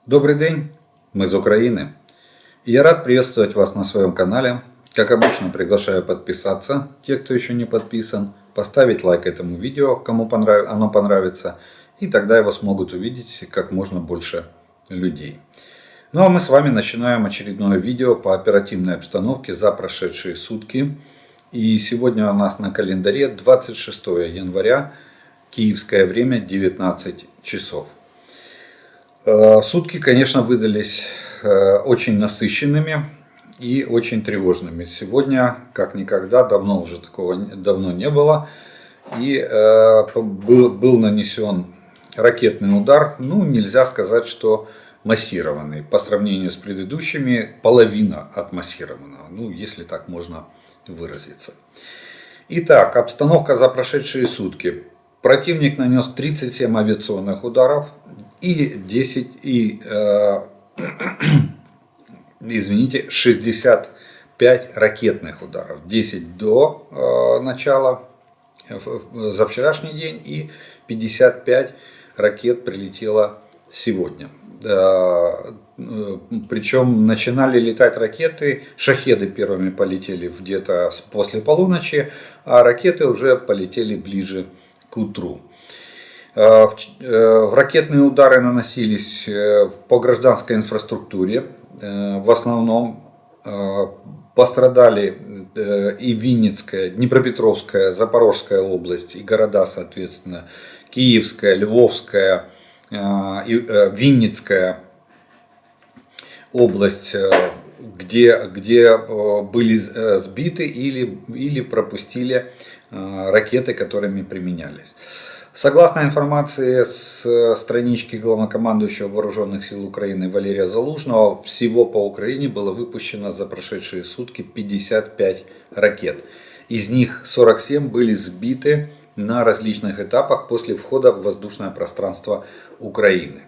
Добрый день, мы из Украины. И я рад приветствовать вас на своем канале. Как обычно, приглашаю подписаться, те, кто еще не подписан, поставить лайк этому видео, кому оно понравится, и тогда его смогут увидеть как можно больше людей. Ну а мы с вами начинаем очередное видео по оперативной обстановке за прошедшие сутки. И сегодня у нас на календаре 26 января, киевское время, 19 часов. Сутки, конечно, выдались очень насыщенными и очень тревожными. Сегодня, как никогда, давно уже такого давно не было. И был нанесен ракетный удар. Ну, нельзя сказать, что массированный. По сравнению с предыдущими, половина от массированного. Ну, если так можно выразиться. Итак, обстановка за прошедшие сутки. Противник нанес 37 авиационных ударов и 65 ракетных ударов. 10 до начала за вчерашний день и 55 ракет прилетело сегодня. Причем начинали летать ракеты, шахеды первыми полетели где-то после полуночи, а ракеты уже полетели ближе к утру. Ракетные удары наносились по гражданской инфраструктуре. В основном пострадали и Винницкая, Днепропетровская, Запорожская область, и города, соответственно, Киевская, Львовская, Винницкая область, где были сбиты или пропустили ракеты, которыми применялись. Согласно информации с странички главнокомандующего Вооруженных сил Украины Валерия Залужного, всего по Украине было выпущено за прошедшие сутки 55 ракет. Из них 47 были сбиты на различных этапах после входа в воздушное пространство Украины.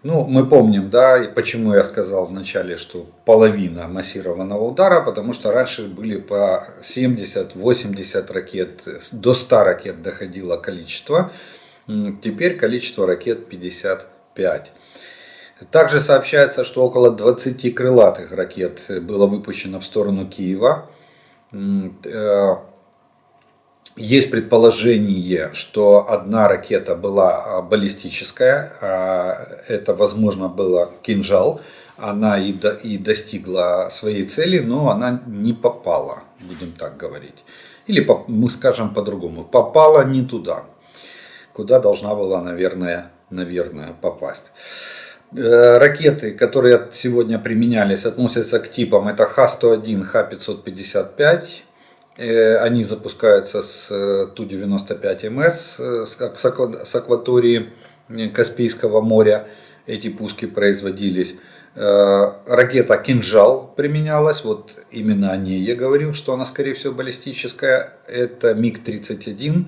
Ну, мы помним, да, и почему я сказал вначале, что половина массированного удара, потому что раньше были по 70-80 ракет, до 100 ракет доходило количество, теперь количество ракет 55. Также сообщается, что около 20 крылатых ракет было выпущено в сторону Киева. Есть предположение, что одна ракета была баллистическая, это, возможно, была «Кинжал». Она и достигла своей цели, но она не попала, будем так говорить. Или мы скажем по-другому, попала не туда, куда должна была, наверное, попасть. Ракеты, которые сегодня применялись, относятся к типам, это Х-101, Х-555. Они запускаются с Ту-95МС с акватории Каспийского моря. Эти пуски производились. Ракета «Кинжал» применялась. Вот именно о ней я говорил, что она, скорее всего, баллистическая. Это МиГ-31.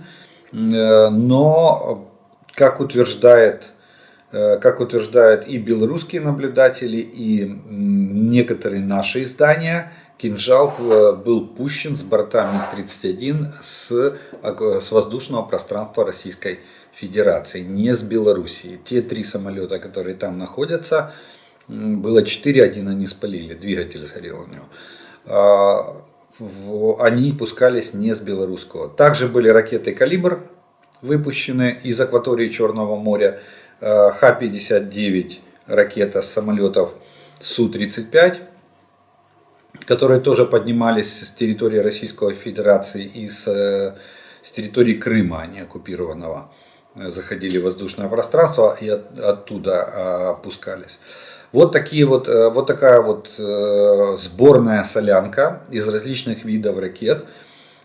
Но, как утверждают и белорусские наблюдатели, и некоторые наши издания, «Кинжал» был пущен с борта МиГ-31 с воздушного пространства Российской Федерации, не с Белоруссии. Те 3 самолета, которые там находятся, было 4, один они спалили, двигатель сгорел у него. Они пускались не с белорусского. Также были ракеты «Калибр» выпущены из акватории Черного моря, Х-59 ракета с самолетов Су-35, которые тоже поднимались с территории Российской Федерации и с территории Крыма, а не оккупированного. Заходили в воздушное пространство и оттуда опускались. Вот такая сборная солянка из различных видов ракет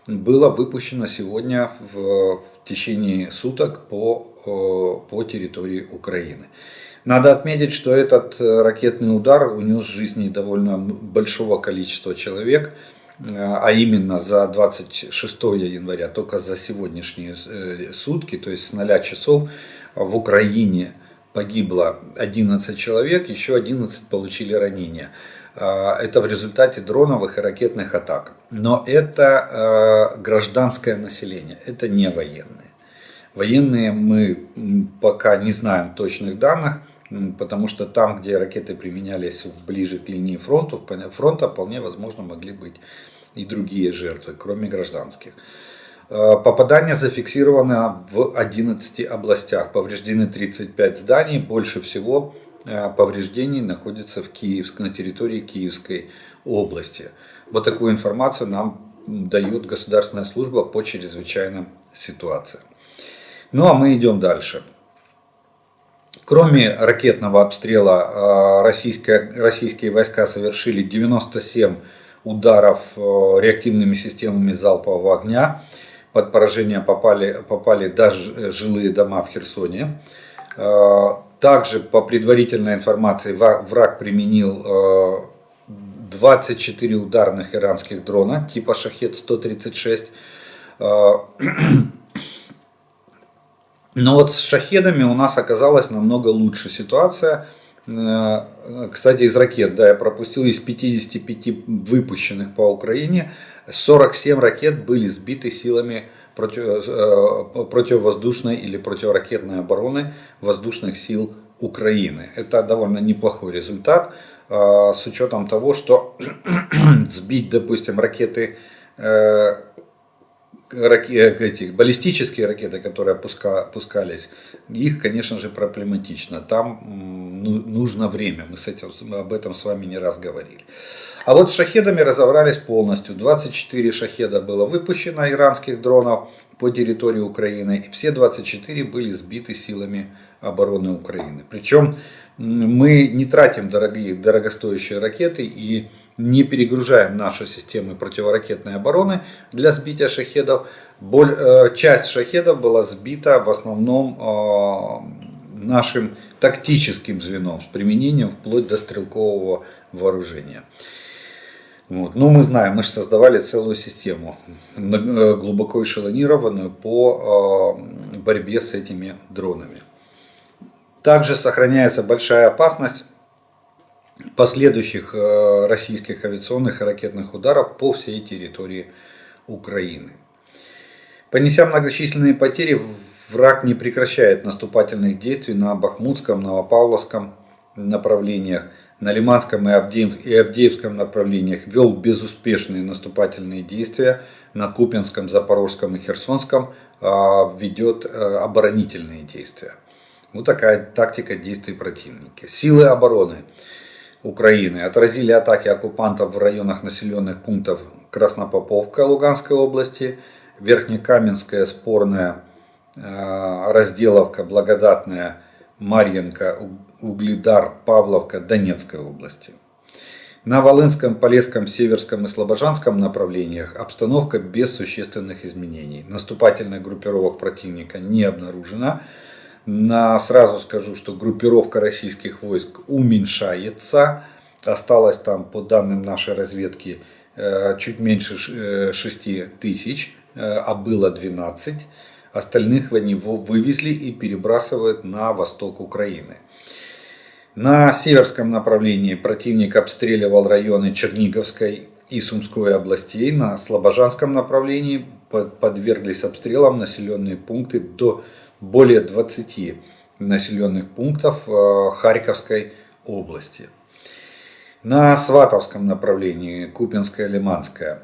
была выпущена сегодня в течение суток по территории Украины. Надо отметить, что этот ракетный удар унес жизни довольно большого количества человек, а именно за 26 января, только за сегодняшние сутки, то есть с 0 часов в Украине погибло 11 человек, еще 11 получили ранения. Это в результате дроновых и ракетных атак. Но это гражданское население, это не военные. Военные мы пока не знаем точных данных, потому что там, где ракеты применялись ближе к линии фронта, вполне возможно могли быть и другие жертвы, кроме гражданских. Попадание зафиксировано в 11 областях. Повреждены 35 зданий. Больше всего повреждений находится на территории Киевской области. Вот такую информацию нам дает Государственная служба по чрезвычайным ситуациям. Ну а мы идем дальше. Кроме ракетного обстрела, российские войска совершили 97 ударов реактивными системами залпового огня. Под поражение попали даже жилые дома в Херсоне. Также, по предварительной информации, враг применил 24 ударных иранских дрона типа Шахед-136. Но вот с шахедами у нас оказалась намного лучше ситуация. Кстати, из ракет, да, я пропустил, из 55 выпущенных по Украине, 47 ракет были сбиты силами противовоздушной или противоракетной обороны воздушных сил Украины. Это довольно неплохой результат, с учетом того, что сбить, допустим, ракеты, баллистические ракеты, которые пускались, их, конечно же, проблематично. Там нужно время. Мы об этом с вами не раз говорили. А вот с шахедами разобрались полностью. 24 шахеда было выпущено иранских дронов по территории Украины. И все 24 были сбиты силами обороны Украины. Причем мы не тратим дорогостоящие ракеты и не перегружаем наши системы противоракетной обороны для сбития шахедов. Часть шахедов была сбита в основном нашим тактическим звеном с применением вплоть до стрелкового вооружения. Вот. Ну, мы знаем, мы же создавали целую систему, глубоко эшелонированную по борьбе с этими дронами. Также сохраняется большая опасность последующих российских авиационных и ракетных ударов по всей территории Украины. Понеся многочисленные потери, враг не прекращает наступательных действий на Бахмутском, Новопавловском направлениях, на Лиманском и Авдеевском направлениях, вел безуспешные наступательные действия, на Купянском, Запорожском и Херсонском ведет оборонительные действия. Вот такая тактика действий противника. Силы обороны Украины отразили атаки оккупантов в районах населенных пунктов Краснопоповка Луганской области, Верхнекаменская, Спорная, Разделовка, Благодатная, Марьинка, Угледар, Павловка Донецкой области. На Волынском, Полесском, Северском и Слобожанском направлениях обстановка без существенных изменений. Наступательных группировок противника не обнаружено. Сразу скажу, что группировка российских войск уменьшается. Осталось там, по данным нашей разведки, чуть меньше 6 тысяч, а было 12. Остальных они вывезли и перебрасывают на восток Украины. На северском направлении противник обстреливал районы Черниговской и Сумской областей. На слобожанском направлении подверглись обстрелам населенные пункты до более 20 населенных пунктов Харьковской области. На Сватовском направлении, Купянская, Лиманская,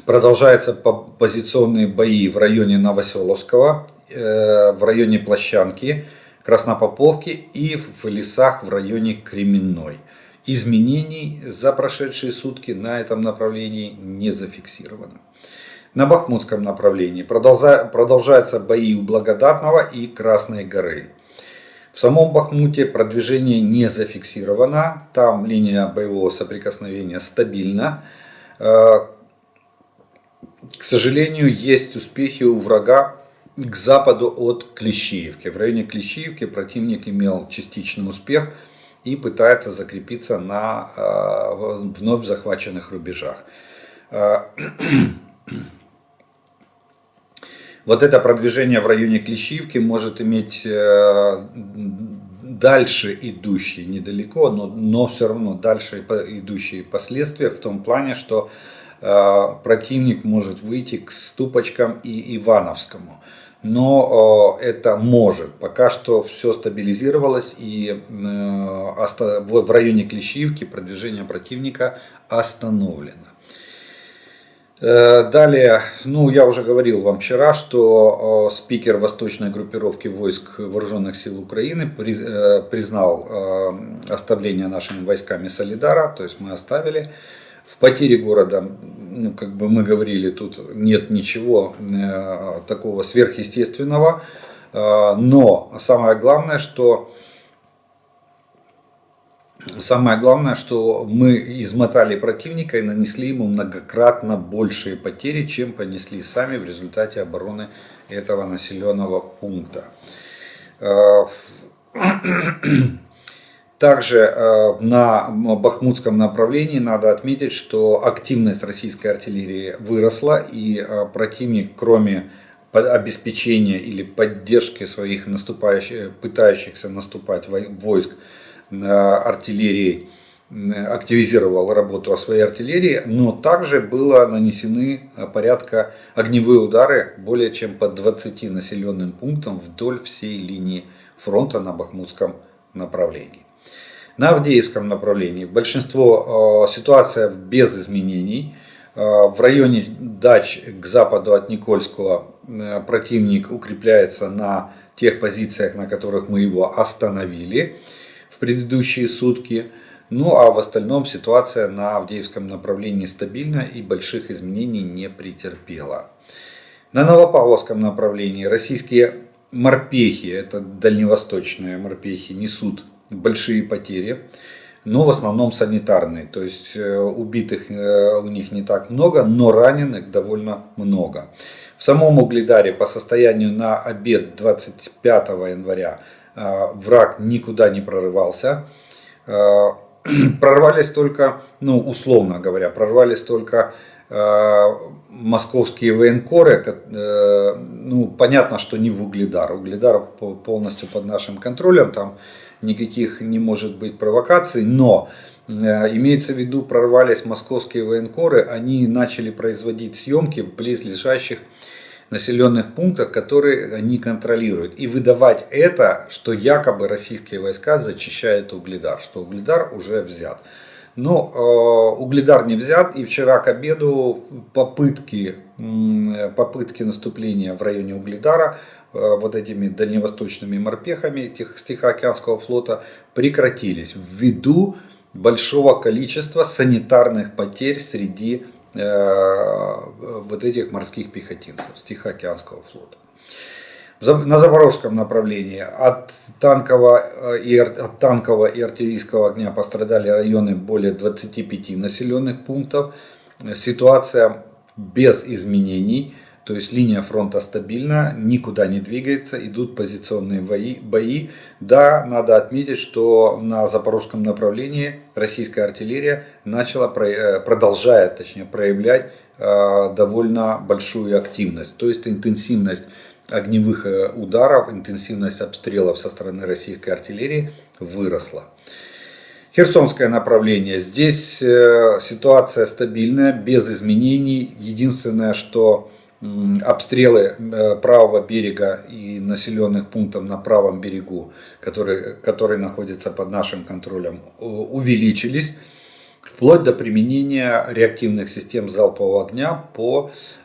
продолжаются позиционные бои в районе Новоселовского, в районе Площанки, Краснопоповки и в лесах в районе Кременной. Изменений за прошедшие сутки на этом направлении не зафиксировано. На Бахмутском направлении продолжаются бои у Благодатного и Красной горы. В самом Бахмуте продвижение не зафиксировано, там линия боевого соприкосновения стабильна. К сожалению, есть успехи у врага к западу от Клещеевки. В районе Клещеевки противник имел частичный успех и пытается закрепиться на вновь захваченных рубежах. Вот это продвижение в районе Клещеевки может иметь дальше идущие, недалеко, но все равно дальше идущие последствия в том плане, что противник может выйти к Ступочкам и Ивановскому. но это может. Пока что все стабилизировалось, и в районе Клещиевки продвижение противника остановлено. Далее, я уже говорил вам вчера, что спикер восточной группировки войск Вооруженных сил Украины признал оставление нашими войсками Солидара, то есть мы оставили. В потере города, как бы мы говорили, тут нет ничего такого сверхъестественного, но самое главное, что мы измотали противника и нанесли ему многократно большие потери, чем понесли сами в результате обороны этого населенного пункта. Также на Бахмутском направлении надо отметить, что активность российской артиллерии выросла, и противник, кроме обеспечения или поддержки своих пытающихся наступать войск артиллерии, активизировал работу своей артиллерии, но также было нанесены порядка огневые удары более чем по 20 населенным пунктам вдоль всей линии фронта на Бахмутском направлении. На Авдеевском направлении большинство ситуация без изменений. В районе дач к западу от Никольского противник укрепляется на тех позициях, на которых мы его остановили в предыдущие сутки. А в остальном ситуация на Авдеевском направлении стабильна и больших изменений не претерпела. На Новопавловском направлении российские морпехи, это дальневосточные морпехи, несут большие потери, но в основном санитарные. То есть убитых у них не так много, но раненых довольно много. В самом Угледаре по состоянию на обед 25 января враг никуда не прорывался. Прорвались только, условно говоря, московские военкоры. Понятно, что не в Угледар. Угледар полностью под нашим контролем, там никаких не может быть провокаций, но имеется в виду, прорвались московские военкоры, они начали производить съемки в близлежащих населенных пунктах, которые они контролируют, и выдавать это, что якобы российские войска зачищают Угледар, что Угледар уже взят. Но Угледар не взят, и вчера к обеду попытки наступления в районе Угледара вот этими дальневосточными морпехами с Тихоокеанского флота прекратились ввиду большого количества санитарных потерь среди вот этих морских пехотинцев с Тихоокеанского флота. На Запорожском направлении от танкового и артиллерийского огня пострадали районы более 25 населенных пунктов. Ситуация без изменений, то есть линия фронта стабильна, никуда не двигается, идут позиционные бои. Да, надо отметить, что на Запорожском направлении российская артиллерия продолжает проявлять довольно большую активность, то есть интенсивность огневых ударов, интенсивность обстрелов со стороны российской артиллерии выросла. Херсонское направление. Здесь ситуация стабильная, без изменений. Единственное, что обстрелы правого берега и населенных пунктов на правом берегу, которые находятся под нашим контролем, увеличились. Вплоть до применения реактивных систем залпового огня,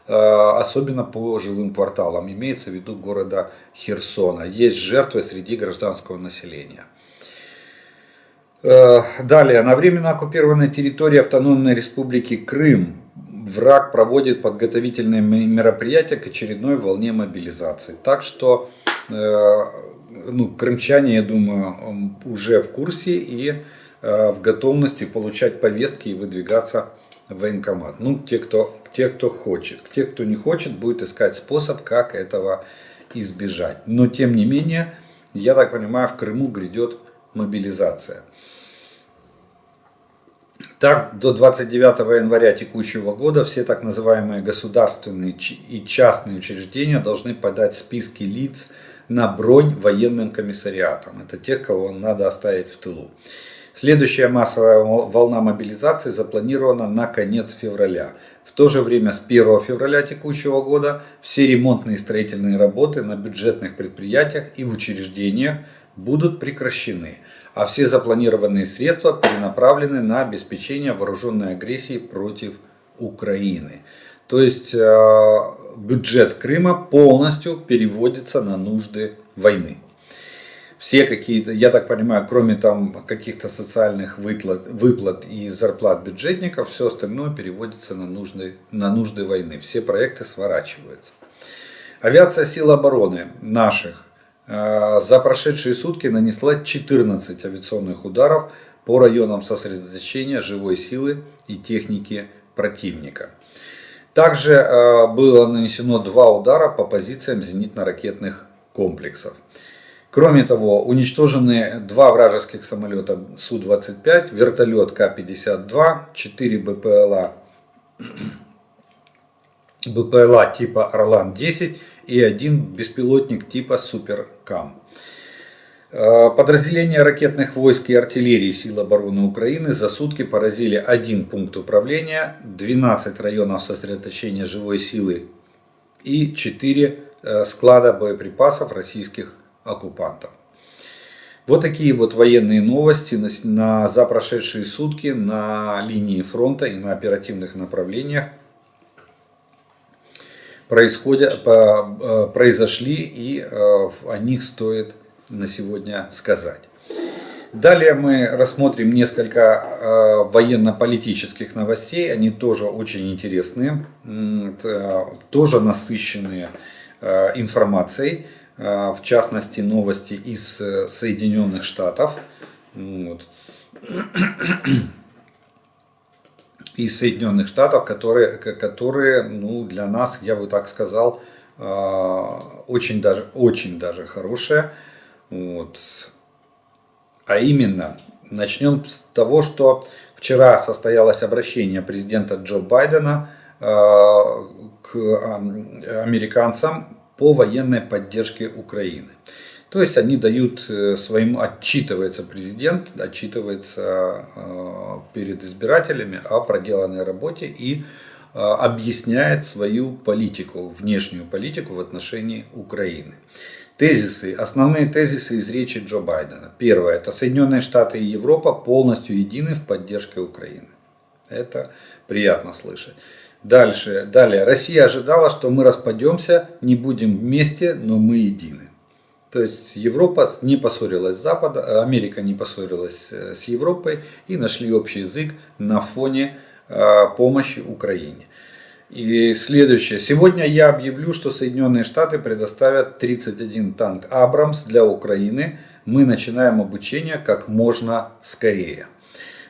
особенно по жилым кварталам, имеется в виду города Херсона. Есть жертвы среди гражданского населения. Далее, на временно оккупированной территории Автономной Республики Крым враг проводит подготовительные мероприятия к очередной волне мобилизации. Так что крымчане, я думаю, уже в курсе и в готовности получать повестки и выдвигаться в военкомат. Те, кто хочет. Те, кто не хочет, будет искать способ, как этого избежать. Но тем не менее, я так понимаю, в Крыму грядет мобилизация. Так, до 29 января текущего года все так называемые государственные и частные учреждения должны подать списки лиц на бронь военным комиссариатам. Это тех, кого надо оставить в тылу. Следующая массовая волна мобилизации запланирована на конец февраля. В то же время с 1 февраля текущего года все ремонтные и строительные работы на бюджетных предприятиях и в учреждениях будут прекращены, а все запланированные средства перенаправлены на обеспечение вооруженной агрессии против Украины. То есть бюджет Крыма полностью переводится на нужды войны. Все какие-то, я так понимаю, кроме там каких-то социальных выплат и зарплат бюджетников, все остальное переводится на нужды войны. Все проекты сворачиваются. Авиация сил обороны наших за прошедшие сутки нанесла 14 авиационных ударов по районам сосредоточения живой силы и техники противника. Также было нанесено 2 удара по позициям зенитно-ракетных комплексов. Кроме того, уничтожены 2 вражеских самолета Су-25, вертолет К-52, 4 БПЛА типа Орлан-10 и 1 беспилотник типа Суперкам. Подразделения ракетных войск и артиллерии сил обороны Украины за сутки поразили 1 пункт управления, 12 районов сосредоточения живой силы и 4 склада боеприпасов российских оккупантов. Вот такие вот военные новости за прошедшие сутки на линии фронта и на оперативных направлениях произошли, и о них стоит на сегодня сказать. Далее мы рассмотрим несколько военно-политических новостей. Они тоже очень интересные, тоже насыщенные информацией. В частности, новости из Соединенных Штатов. Вот. Из Соединенных Штатов, которые ну, для нас, я бы так сказал, очень даже хорошие. Вот. А именно, начнем с того, что вчера состоялось обращение президента Джо Байдена к американцам по военной поддержке Украины. То есть они дают отчитывается президент, отчитывается перед избирателями о проделанной работе и объясняет свою политику, внешнюю политику в отношении Украины. Основные тезисы из речи Джо Байдена. Первое. Это Соединенные Штаты и Европа полностью едины в поддержке Украины. Это приятно слышать. Далее. Россия ожидала, что мы распадемся, не будем вместе, но мы едины. То есть Европа не поссорилась с Западом, Америка не поссорилась с Европой и нашли общий язык на фоне помощи Украине. И следующее. Сегодня я объявлю, что Соединенные Штаты предоставят 31 танк Абрамс для Украины. Мы начинаем обучение как можно скорее.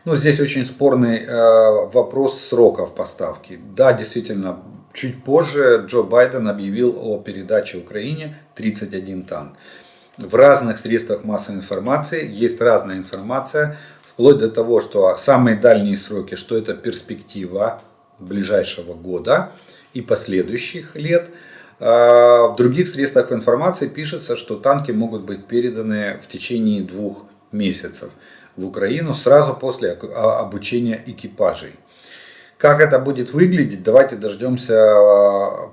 Ну, здесь очень спорный вопрос сроков поставки. Да, действительно, чуть позже Джо Байден объявил о передаче Украине 31 танк. В разных средствах массовой информации есть разная информация, вплоть до того, что самые дальние сроки, что это перспектива ближайшего года и последующих лет. В других средствах информации пишется, что танки могут быть переданы в течение 2 месяцев в Украину сразу после обучения экипажей. Как это будет выглядеть, давайте дождемся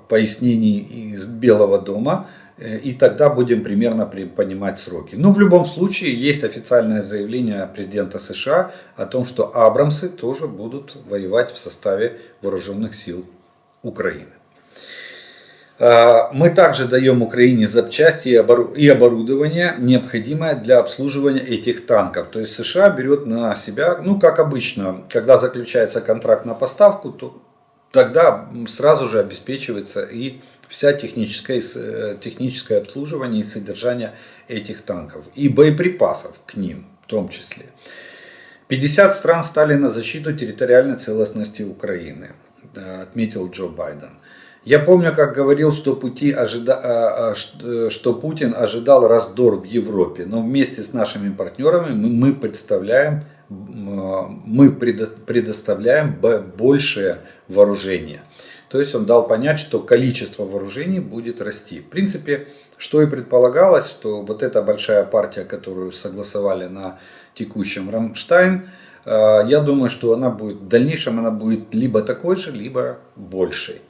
пояснений из Белого дома, и тогда будем примерно понимать сроки. Но в любом случае есть официальное заявление президента США о том, что Абрамсы тоже будут воевать в составе вооруженных сил Украины. Мы также даем Украине запчасти и оборудование, необходимое для обслуживания этих танков. То есть США берет на себя, ну как обычно, когда заключается контракт на поставку, то тогда сразу же обеспечивается и вся техническое обслуживание и содержание этих танков. И боеприпасов к ним в том числе. 50 стран стали на защиту территориальной целостности Украины, отметил Джо Байден. Я помню, как говорил, что Путин ожидал раздор в Европе, но вместе с нашими партнерами мы предоставляем большее вооружение. То есть он дал понять, что количество вооружений будет расти. В принципе, что и предполагалось, что вот эта большая партия, которую согласовали на текущем Рамштайн, Я думаю, что она будет, в дальнейшем она будет либо такой же, либо большей.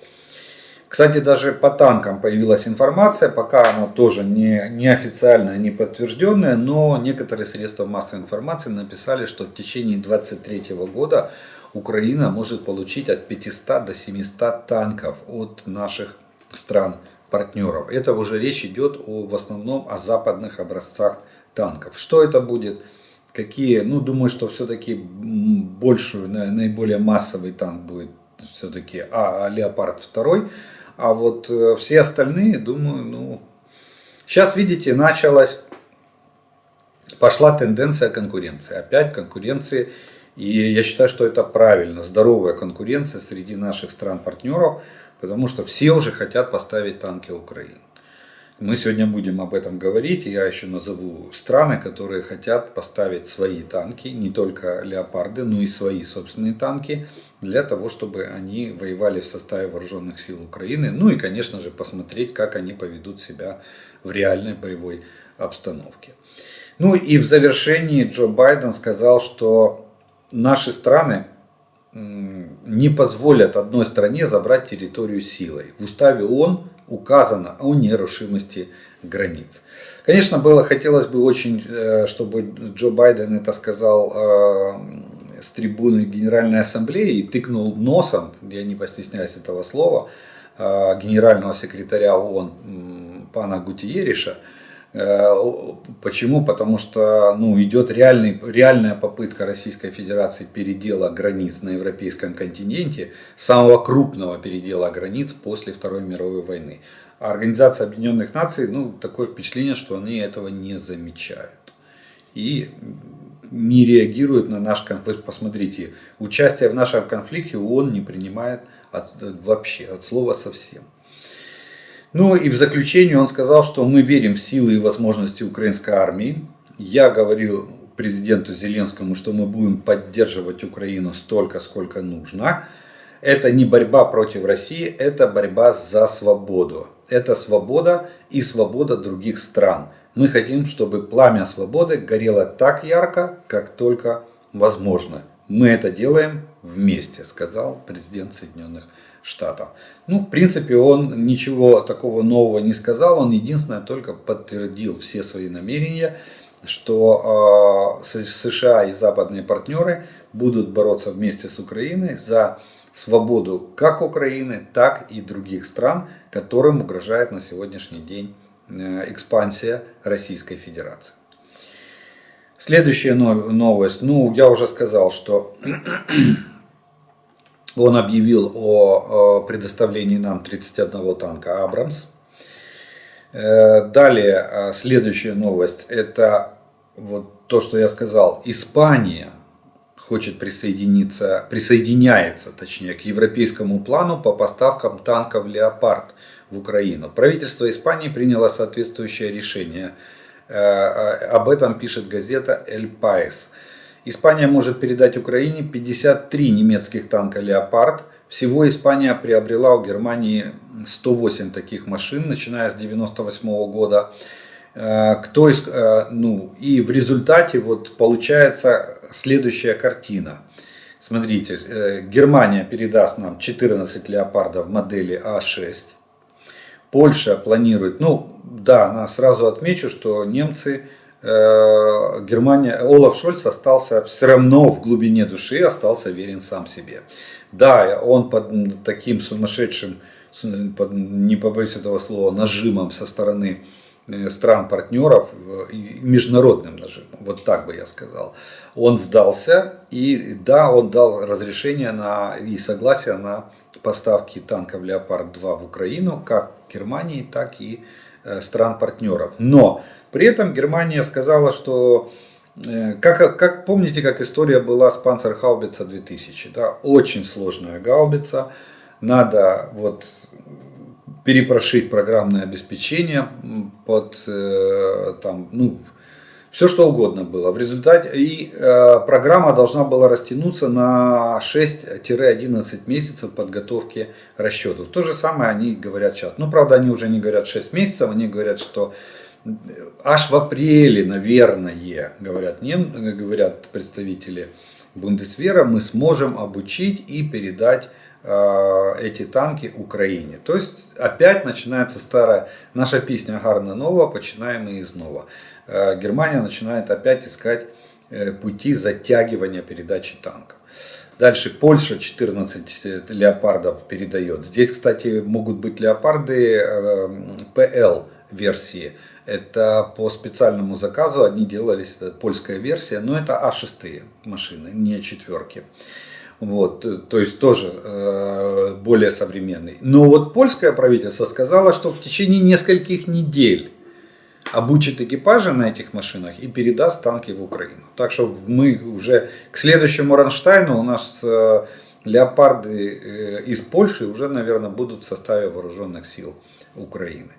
Кстати, даже по танкам появилась информация, пока она тоже не официальная, не подтвержденная, но некоторые средства массовой информации написали, что в течение 2023 года Украина может получить от 500 до 700 танков от наших стран-партнеров. Это уже речь идет в основном о западных образцах танков. Что это будет? Какие? Ну, думаю, что все-таки большую, наиболее массовый танк будет все-таки Леопард 2. А вот все остальные, думаю, ну... Сейчас, видите, пошла тенденция конкуренции. Опять конкуренции. И я считаю, что это правильно. Здоровая конкуренция среди наших стран-партнеров. Потому что все уже хотят поставить танки Украины. Мы сегодня будем об этом говорить. Я еще назову страны, которые хотят поставить свои танки, не только леопарды, но и свои собственные танки, для того, чтобы они воевали в составе вооруженных сил Украины. Ну и, конечно же, посмотреть, как они поведут себя в реальной боевой обстановке. Ну и в завершении Джо Байден сказал, что наши страны не позволят одной стране забрать территорию силой. В уставе ООН указано о нерушимости границ. Конечно, хотелось бы очень, чтобы Джо Байден это сказал с трибуны Генеральной Ассамблеи и тыкнул носом, я не постесняюсь этого слова, генерального секретаря ООН пана Гутиериша. Почему? Потому что идет реальная попытка Российской Федерации передела границ на европейском континенте, самого крупного передела границ после Второй мировой войны. А Организация Объединенных Наций, такое впечатление, что они этого не замечают. И не реагируют на наш конфликт. Посмотрите, участие в нашем конфликте ООН не принимает вообще, от слова совсем. Ну и в заключение он сказал, что мы верим в силы и возможности украинской армии. Я говорил президенту Зеленскому, что мы будем поддерживать Украину столько, сколько нужно. Это не борьба против России, это борьба за свободу. Это свобода и свобода других стран. Мы хотим, чтобы пламя свободы горело так ярко, как только возможно. Мы это делаем вместе, сказал президент Соединенных Штатов. В принципе, он ничего такого нового не сказал. Он единственное только подтвердил все свои намерения, что США и западные партнеры будут бороться вместе с Украиной за свободу как Украины, так и других стран, которым угрожает на сегодняшний день экспансия Российской Федерации. Следующая новость. Я уже сказал, что он объявил о предоставлении нам 31 танка «Абрамс». Далее, следующая новость. Это вот то, что я сказал. Испания хочет присоединяется к европейскому плану по поставкам танков «Леопард» в Украину. Правительство Испании приняло соответствующее решение. Об этом пишет газета «Эль Паис». Испания может передать Украине 53 немецких танка «Леопард». Всего Испания приобрела у Германии 108 таких машин, начиная с 1998 года. И в результате получается следующая картина. Смотрите, Германия передаст нам 14 «Леопардов» модели А6. Польша планирует, сразу отмечу, что немцы... Олаф Шольц остался все равно в глубине души, остался верен сам себе. Да, он под таким сумасшедшим, не побоюсь этого слова, нажимом со стороны стран-партнеров, международным нажимом, вот так бы я сказал, он сдался, и да, он дал разрешение и согласие на поставки танков «Леопард-2» в Украину, как Германии, так и стран-партнеров. Но при этом Германия сказала, что, помните, как история была с Панцергаубица 2000, да, очень сложная гаубица, надо перепрошить программное обеспечение все что угодно было. В результате программа должна была растянуться на 6-11 месяцев подготовки расчетов. То же самое они говорят сейчас. Правда, они уже не говорят 6 месяцев, они говорят, что аж в апреле, наверное, говорят представители Бундесвера мы сможем обучить и передать эти танки Украине. То есть опять начинается старая наша песня «Гарна нова», починаем и изнова. Германия начинает опять искать пути затягивания передачи танков. Дальше Польша 14 леопардов передает. Здесь, кстати, могут быть леопарды ПЛ версии. Это по специальному заказу они делались, это польская версия, но это А6 машины, не четверки. Вот, то есть тоже более современный. Но вот польское правительство сказало, что в течение нескольких недель обучит экипажи на этих машинах и передаст танки в Украину. Так что мы уже к следующему Рамштайну у нас леопарды из Польши уже, наверное, будут в составе вооруженных сил Украины.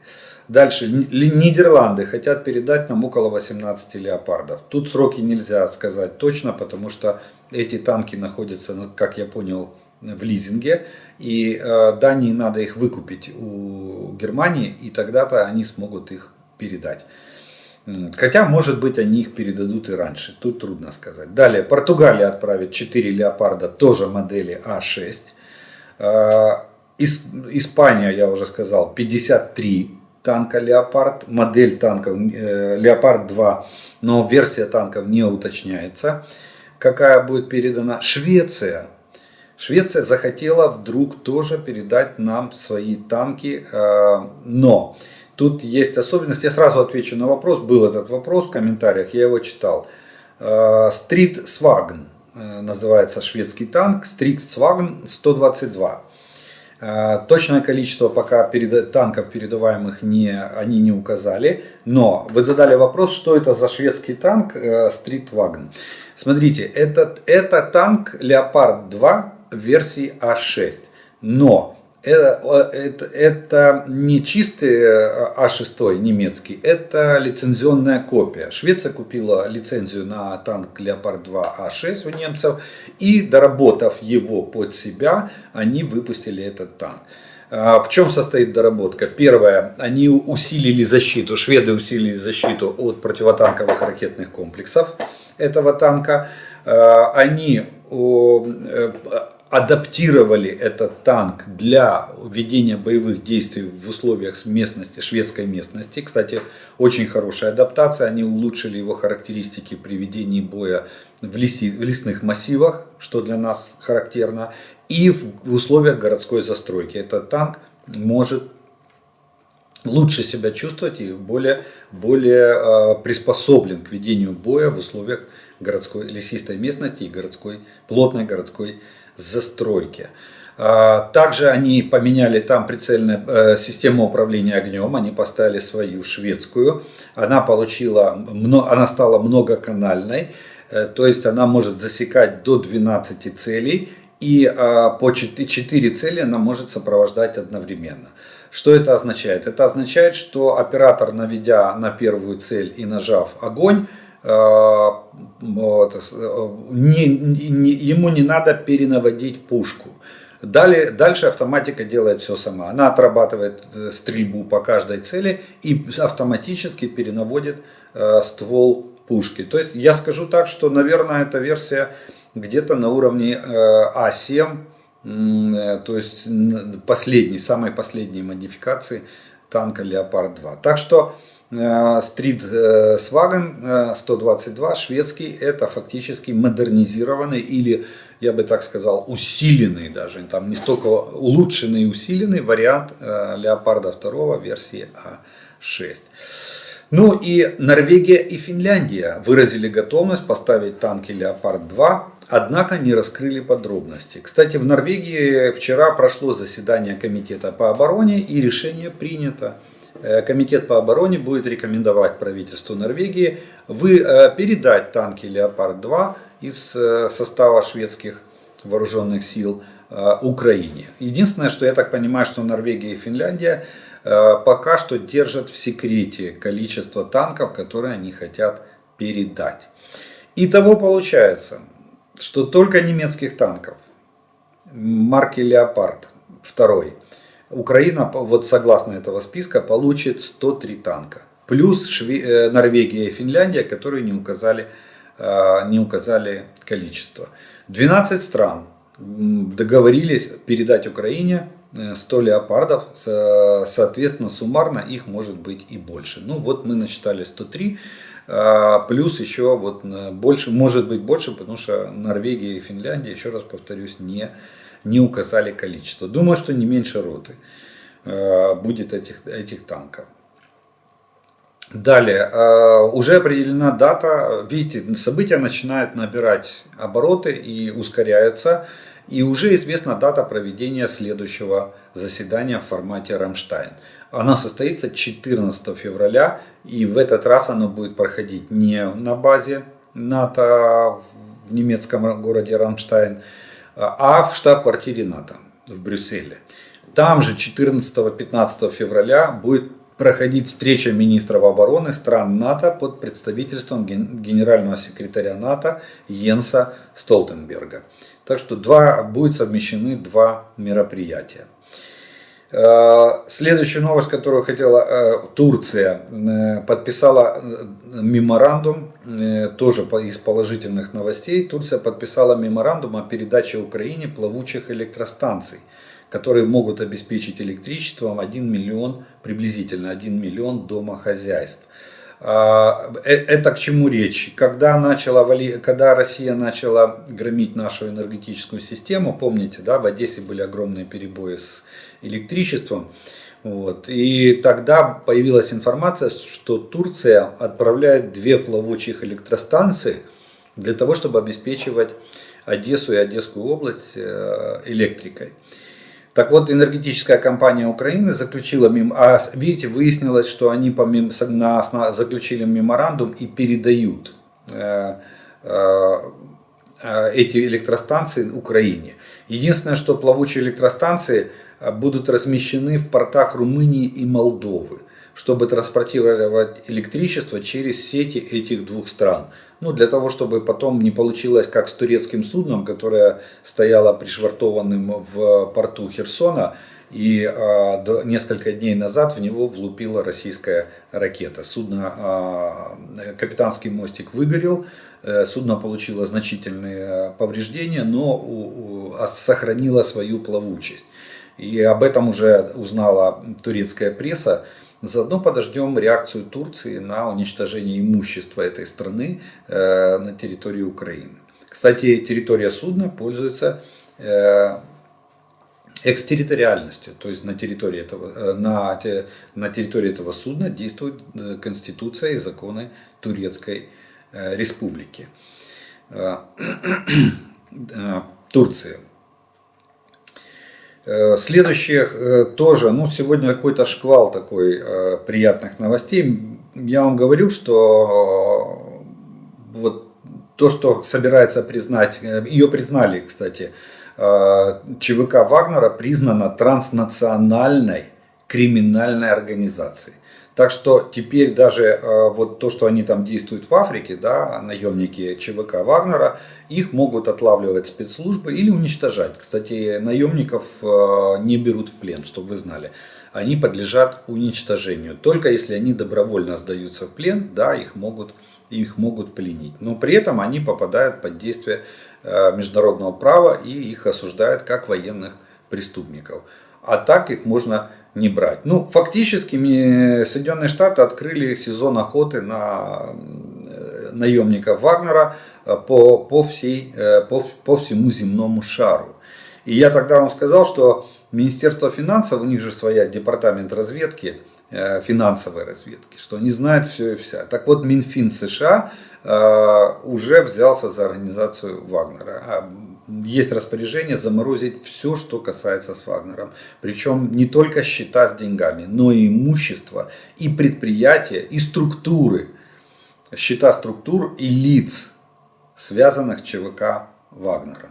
Дальше. Нидерланды хотят передать нам около 18 леопардов. Тут сроки нельзя сказать точно, потому что эти танки находятся, как я понял, в лизинге. И Дании надо их выкупить у Германии, и тогда-то они смогут их передать. Хотя, может быть, они их передадут и раньше. Тут трудно сказать. Далее. Португалия отправит 4 леопарда, тоже модели А6. Испания, я уже сказал, 53 танка Леопард. Модель танков Леопард 2, но версия танков не уточняется, какая будет передана. Швеция захотела вдруг тоже передать нам свои танки, но тут есть особенность. Я сразу отвечу на вопрос. Был этот вопрос в комментариях, я его читал. Stridsvagn называется шведский танк. Stridsvagn 122. Точное количество пока танков передаваемых они не указали. Но вы задали вопрос, что это за шведский танк Stridsvagn. Смотрите, это танк Leopard 2 версии А6. Но это не чистый А6 немецкий, это лицензионная копия. Швеция купила лицензию на танк Leopard 2 А6 у немцев, и доработав его под себя, они выпустили этот танк. В чем состоит доработка? Первое, они усилили защиту, шведы усилили защиту от противотанковых ракетных комплексов этого танка. Они адаптировали этот танк для ведения боевых действий в условиях шведской местности. Кстати, очень хорошая адаптация. Они улучшили его характеристики при ведении боя в лесных массивах, что для нас характерно, и в условиях городской застройки. Этот танк может лучше себя чувствовать и более приспособлен к ведению боя в условиях городской лесистой местности и плотной городской застройки. Также они поменяли там прицельную систему управления огнем, они поставили свою шведскую. Она стала многоканальной, то есть она может засекать до 12 целей, и по 4 цели она может сопровождать одновременно. Что это означает? Это означает, что оператор, наведя на первую цель и нажав огонь, ему не надо перенаводить пушку. Дальше автоматика делает все сама. Она отрабатывает стрельбу по каждой цели и автоматически перенаводит ствол пушки. То есть я скажу так, что, наверное, эта версия где-то на уровне А7, то есть самой последней модификации танка Leopard 2. Так что Stridsvagn 122 шведский, это фактически модернизированный, или я бы так сказал, усиленный даже, там не столько улучшенный и усиленный вариант Леопарда 2 версии А6. Ну и Норвегия и Финляндия выразили готовность поставить танки Leopard 2, однако не раскрыли подробности. Кстати, в Норвегии вчера прошло заседание комитета по обороне, и решение принято. Комитет по обороне будет рекомендовать правительству Норвегии передать танки Leopard 2 из состава шведских вооруженных сил Украине. Единственное, что я так понимаю, что Норвегия и Финляндия пока что держат в секрете количество танков, которые они хотят передать. Итого получается, что только немецких танков марки Leopard 2 Украина, вот согласно этого списка, получит 103 танка. Плюс Норвегия и Финляндия, которые не указали не указали количество. 12 стран договорились передать Украине 100 леопардов, соответственно, суммарно их может быть и больше. Ну вот мы насчитали 103, плюс еще вот больше, может быть больше, потому что Норвегия и Финляндия, еще раз повторюсь, не указали количество. Думаю, что не меньше роты будет этих танков. Далее, уже определена дата, видите, события начинают набирать обороты и ускоряются. И уже известна дата проведения следующего заседания в формате Рамштайн. Она состоится 14 февраля, и в этот раз оно будет проходить не на базе НАТО в немецком городе Рамштайн, а в штаб-квартире НАТО в Брюсселе. Там же 14-15 февраля будет проходить встреча министров обороны стран НАТО под представительством генерального секретаря НАТО Йенса Столтенберга. Так что будут совмещены два мероприятия. Следующая новость, которую хотела, Турция подписала меморандум, тоже из положительных новостей. Турция подписала меморандум о передаче Украине плавучих электростанций, которые могут обеспечить электричеством 1 миллион, приблизительно 1 миллион домохозяйств. Это к чему речь? Когда Россия начала громить нашу энергетическую систему, помните, да, в Одессе были огромные перебои с электричеством. Вот, и тогда появилась информация, что Турция отправляет 2 плавучих электростанции для того, чтобы обеспечивать Одессу и Одесскую область электрикой. Так вот, энергетическая компания Украины заключила, видите, выяснилось, что они заключили меморандум и передают эти электростанции Украине. Единственное, что плавучие электростанции будут размещены в портах Румынии и Молдовы, чтобы транспортировать электричество через сети этих двух стран. Ну, для того, чтобы потом не получилось, как с турецким судном, которое стояло пришвартованным в порту Херсона, и несколько дней назад в него влупила российская ракета. Капитанский мостик выгорел, судно получило значительные повреждения, но сохранило свою плавучесть. И об этом уже узнала турецкая пресса. Заодно подождем реакцию Турции на уничтожение имущества этой страны на территории Украины. Кстати, территория судна пользуется экстерриториальностью, то есть на территории этого судна действует Конституция и законы Турецкой Республики. Турции. Следующее тоже, сегодня какой-то шквал такой приятных новостей. Я вам говорю, что вот то, что собирается признать, ее признали, кстати, ЧВК Вагнера признана транснациональной криминальной организацией. Так что теперь даже вот то, что они там действуют в Африке, да, наемники ЧВК Вагнера, их могут отлавливать спецслужбы или уничтожать. Кстати, наемников не берут в плен, чтобы вы знали. Они подлежат уничтожению. Только если они добровольно сдаются в плен, да, их могут пленить. Но при этом они попадают под действие международного права и их осуждают как военных преступников. А так их можно не брать. Фактически Соединенные Штаты открыли сезон охоты на наемников Вагнера по всему земному шару. И я тогда вам сказал, что Министерство финансов, у них же своя департамент разведки, финансовой разведки, что они знают все и вся. Так вот, Минфин США уже взялся за организацию Вагнера. Есть распоряжение заморозить все, что касается с Вагнером. Причем не только счета с деньгами, но и имущество, и предприятия, и структуры. Счета структур и лиц, связанных с ЧВК Вагнера.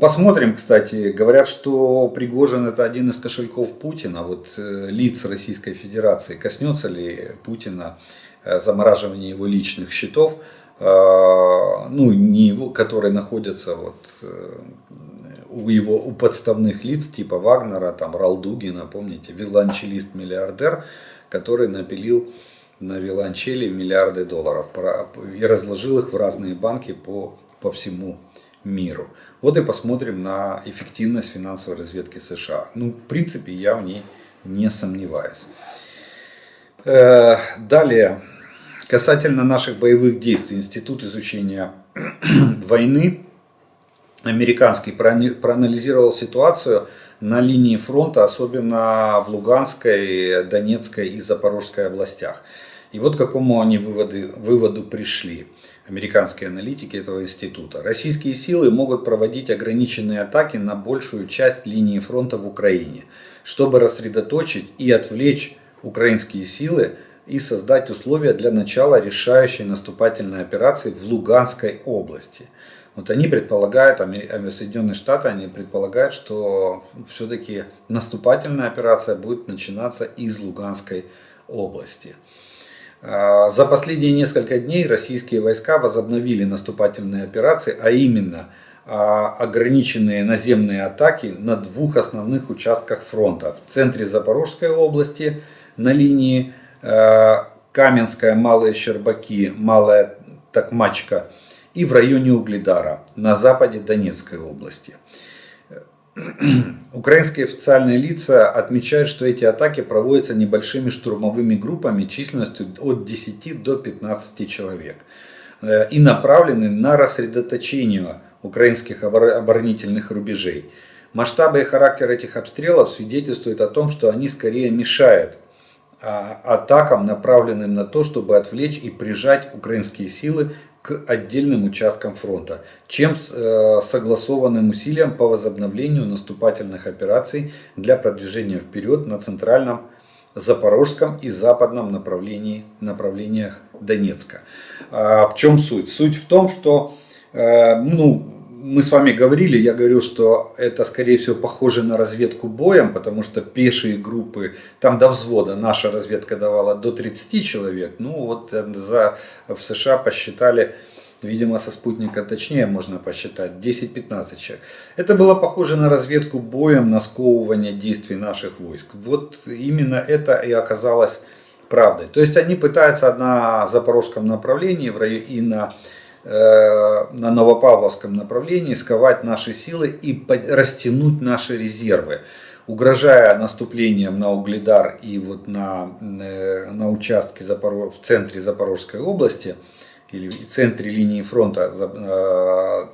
Посмотрим, кстати. Говорят, что Пригожин это один из кошельков Путина. Вот лиц Российской Федерации. Коснется ли Путина замораживания его личных счетов? Не его, которые находятся у подставных лиц типа Вагнера, там Ралдугина, помните, виолончелист-миллиардер, который напилил на виолончели миллиарды долларов и разложил их в разные банки по всему миру. Вот и посмотрим на эффективность финансовой разведки США. Ну, в принципе, я в ней не сомневаюсь. Далее, касательно наших боевых действий, Институт изучения войны американский проанализировал ситуацию на линии фронта, особенно в Луганской, Донецкой и Запорожской областях. И вот к какому они выводу пришли, американские аналитики этого института. Российские силы могут проводить ограниченные атаки на большую часть линии фронта в Украине, чтобы рассредоточить и отвлечь украинские силы и создать условия для начала решающей наступательной операции в Луганской области. Вот они предполагают, Соединенные Штаты, они предполагают, что все-таки наступательная операция будет начинаться из Луганской области. За последние несколько дней российские войска возобновили наступательные операции, а именно ограниченные наземные атаки на двух основных участках фронта. В центре Запорожской области на линии Каменская, Малые Щербаки, Малая Токмачка и в районе Угледара на западе Донецкой области. Украинские официальные лица отмечают, что эти атаки проводятся небольшими штурмовыми группами численностью от 10 до 15 человек и направлены на рассредоточение украинских оборонительных рубежей. Масштабы и характер этих обстрелов свидетельствуют о том, что они скорее мешают атакам, направленным на то, чтобы отвлечь и прижать украинские силы к отдельным участкам фронта, чем согласованным усилиям по возобновлению наступательных операций для продвижения вперед на центральном, запорожском и западном направлениях Донецка. В чем суть? Суть в том, что мы с вами говорили, я говорил, что это скорее всего похоже на разведку боем, потому что пешие группы, там до взвода наша разведка давала до 30 человек, в США посчитали, видимо со спутника точнее можно посчитать, 10-15 человек. Это было похоже на разведку боем, на сковывание действий наших войск. Вот именно это и оказалось правдой. То есть они пытаются на запорожском направлении и на Новопавловском направлении сковать наши силы и растянуть наши резервы, угрожая наступлением на Угледар и вот на участке в центре Запорожской области или в центре линии фронта,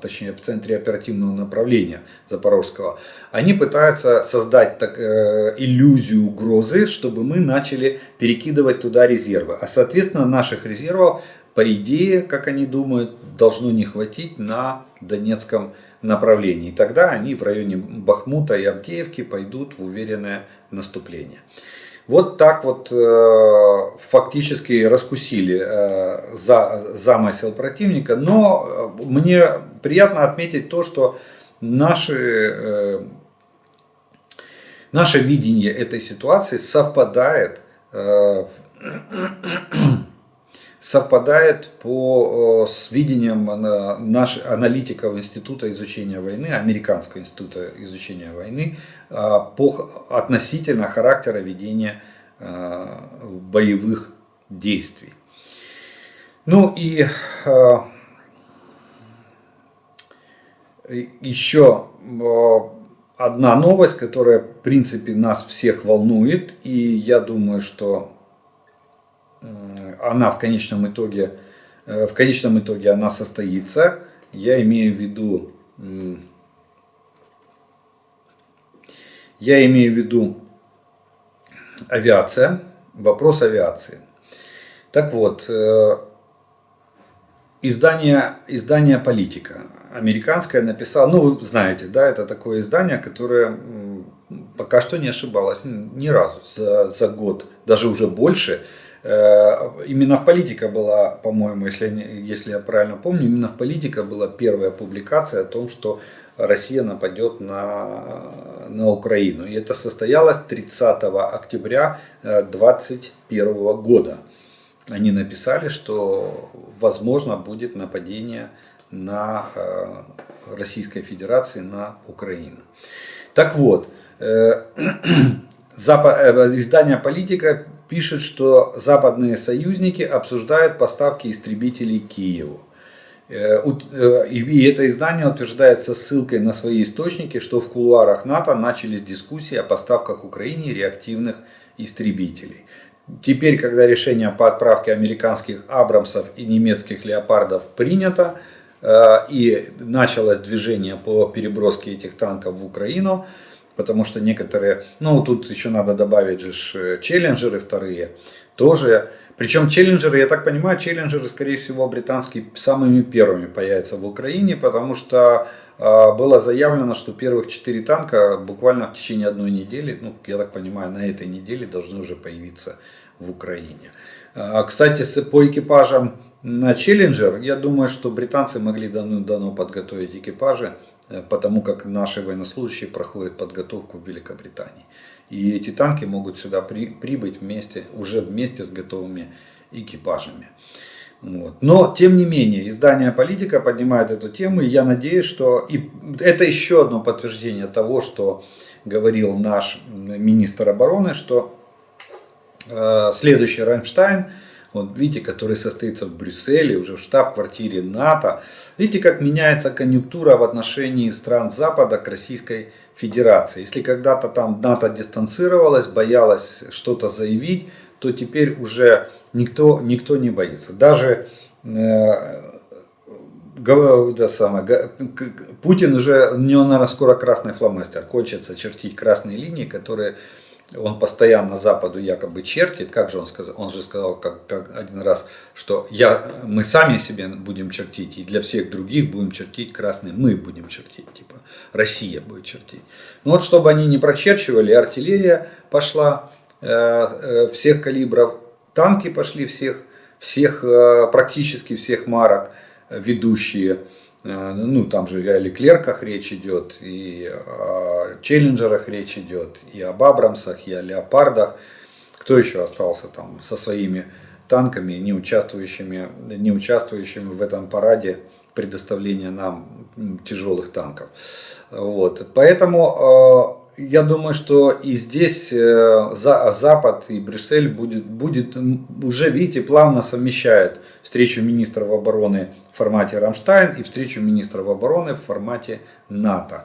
точнее в центре оперативного направления Запорожского. Они пытаются создать иллюзию угрозы, чтобы мы начали перекидывать туда резервы, а соответственно наших резервов, по идее, как они думают, должно не хватить на Донецком направлении. И тогда они в районе Бахмута и Авдеевки пойдут в уверенное наступление. Вот так вот фактически раскусили замысел противника. Но мне приятно отметить то, что наше видение этой ситуации совпадает с видением аналитиков Института изучения войны, Американского института изучения войны, относительно характера ведения боевых действий. Ну и еще одна новость, которая в принципе нас всех волнует, и я думаю, что она в конечном итоге она состоится. Я имею в виду авиация, вопрос авиации. Так вот, издание «Политика» американское написало, вы знаете, да, это такое издание, которое пока что не ошибалось ни разу за год, даже уже больше. Именно в «Политика» была, по-моему, если я правильно помню, именно в «Политика» была первая публикация о том, что Россия нападет на Украину. И это состоялось 30 октября 2021 года. Они написали, что возможно будет нападение на Российской Федерации на Украину. Так вот, издание «Политика» пишет, что западные союзники обсуждают поставки истребителей Киеву. И это издание утверждает со ссылкой на свои источники, что в кулуарах НАТО начались дискуссии о поставках Украине реактивных истребителей. Теперь, когда решение по отправке американских Абрамсов и немецких Леопардов принято, и началось движение по переброске этих танков в Украину, потому что некоторые, ну тут еще надо добавить же челленджеры вторые, тоже. Причем челленджеры, я так понимаю, челленджеры, скорее всего, британские самыми первыми появятся в Украине, потому что было заявлено, что первых 4 танка буквально в течение одной недели, ну, я так понимаю, на этой неделе должны уже появиться в Украине. Кстати, по экипажам на челленджер, я думаю, что британцы могли давно подготовить экипажи, потому как наши военнослужащие проходят подготовку в Великобритании. И эти танки могут сюда прибыть уже вместе с готовыми экипажами. Вот. Но, тем не менее, издание «Политика» поднимает эту тему, и я надеюсь, что и это еще одно подтверждение того, что говорил наш министр обороны, что следующий Рамштайн, вот видите, который состоится в Брюсселе, уже в штаб-квартире НАТО. Видите, как меняется конъюнктура в отношении стран Запада к Российской Федерации. Если когда-то там НАТО дистанцировалась, боялась что-то заявить, то теперь уже никто не боится. Даже Путин уже, у него, наверное, скоро красный фломастер кончится, чертить красные линии, которые он постоянно Западу якобы чертит. Как же он сказал? Он же сказал как один раз, что мы сами себе будем чертить, и для всех других будем чертить красные. Мы будем чертить, типа Россия будет чертить. Ну вот, чтобы они не прочерчивали, артиллерия пошла всех калибров, танки пошли практически всех марок, ведущие. Ну, там же и о Леклерках речь идет, и о челленджерах речь идет, и об Абрамсах, и о Леопардах. Кто еще остался там со своими танками, не участвующими в этом параде предоставления нам тяжелых танков. Вот. Поэтому я думаю, что и здесь Запад и Брюссель будет уже, видите, плавно совмещает встречу министров обороны в формате Рамштайн и встречу министров обороны в формате НАТО.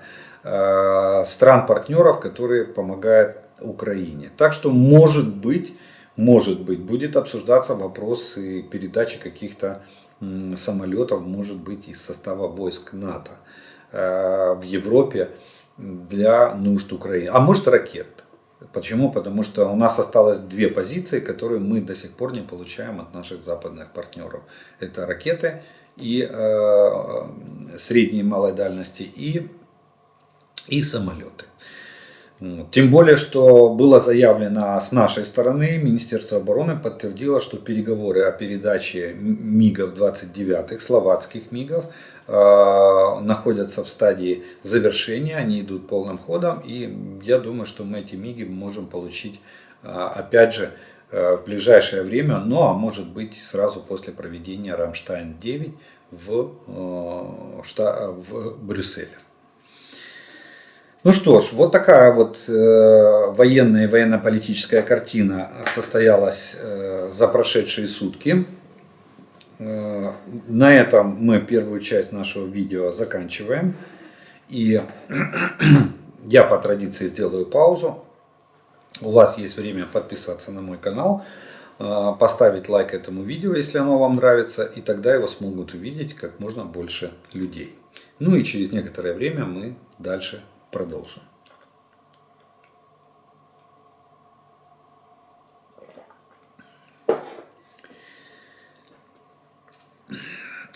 Стран-партнеров, которые помогают Украине. Так что может быть будет обсуждаться вопрос и передачи каких-то самолетов, может быть, из состава войск НАТО в Европе для нужд Украины. А может, ракет. Почему? Потому что у нас осталось 2 позиции, которые мы до сих пор не получаем от наших западных партнеров. Это ракеты и средней и малой дальности и самолеты. Тем более, что было заявлено с нашей стороны, Министерство обороны подтвердило, что переговоры о передаче МиГов-29, словацких МиГов, находятся в стадии завершения, они идут полным ходом, и я думаю, что мы эти МиГи можем получить, опять же, в ближайшее время, ну а может быть сразу после проведения Рамштайн-9 в Брюсселе. Ну что ж, вот такая вот военная и военно-политическая картина состоялась за прошедшие сутки. На этом мы первую часть нашего видео заканчиваем. И я по традиции сделаю паузу. У вас есть время подписаться на мой канал, поставить лайк этому видео, если оно вам нравится, и тогда его смогут увидеть как можно больше людей. Ну и через некоторое время мы дальше продолжим.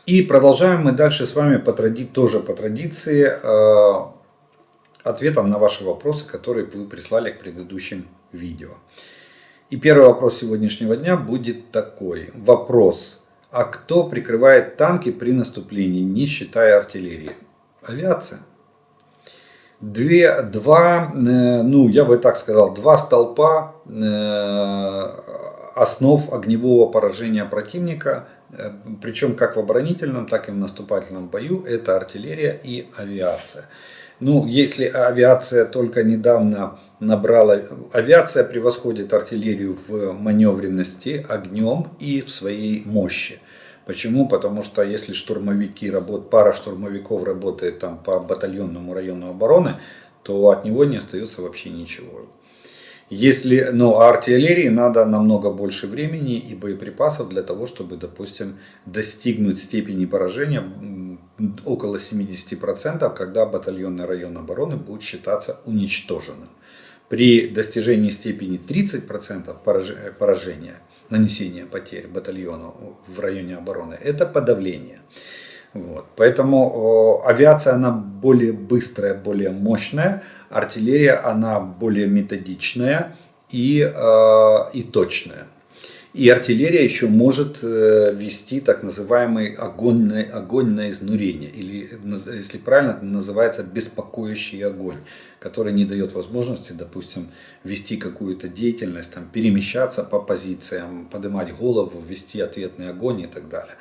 И продолжаем мы дальше с вами тоже по традиции ответом на ваши вопросы, которые вы прислали к предыдущим видео. И первый вопрос сегодняшнего дня будет такой. Вопрос. А кто прикрывает танки при наступлении, не считая артиллерии? Авиация. Я бы так сказал, 2 столпа основ огневого поражения противника Причем как в оборонительном, так и в наступательном бою, это артиллерия и авиация. Ну, если авиация только недавно набрала, авиация превосходит артиллерию в маневренности, огнем и в своей мощи. Почему? Потому что если штурмовики пара штурмовиков работает там по батальонному району обороны, то от него не остается вообще ничего. А артиллерии надо намного больше времени и боеприпасов для того, чтобы, допустим, достигнуть степени поражения около 70%, когда батальонный район обороны будет считаться уничтоженным. При достижении степени 30% поражения, нанесения потерь батальону в районе обороны, это подавление. Вот. Поэтому авиация она более быстрая, более мощная, артиллерия она более методичная и точная. И артиллерия еще может вести так называемый огонь на изнурение, или, если правильно, это называется беспокоящий огонь, который не дает возможности, допустим, вести какую-то деятельность, там, перемещаться по позициям, поднимать голову, вести ответный огонь и так далее.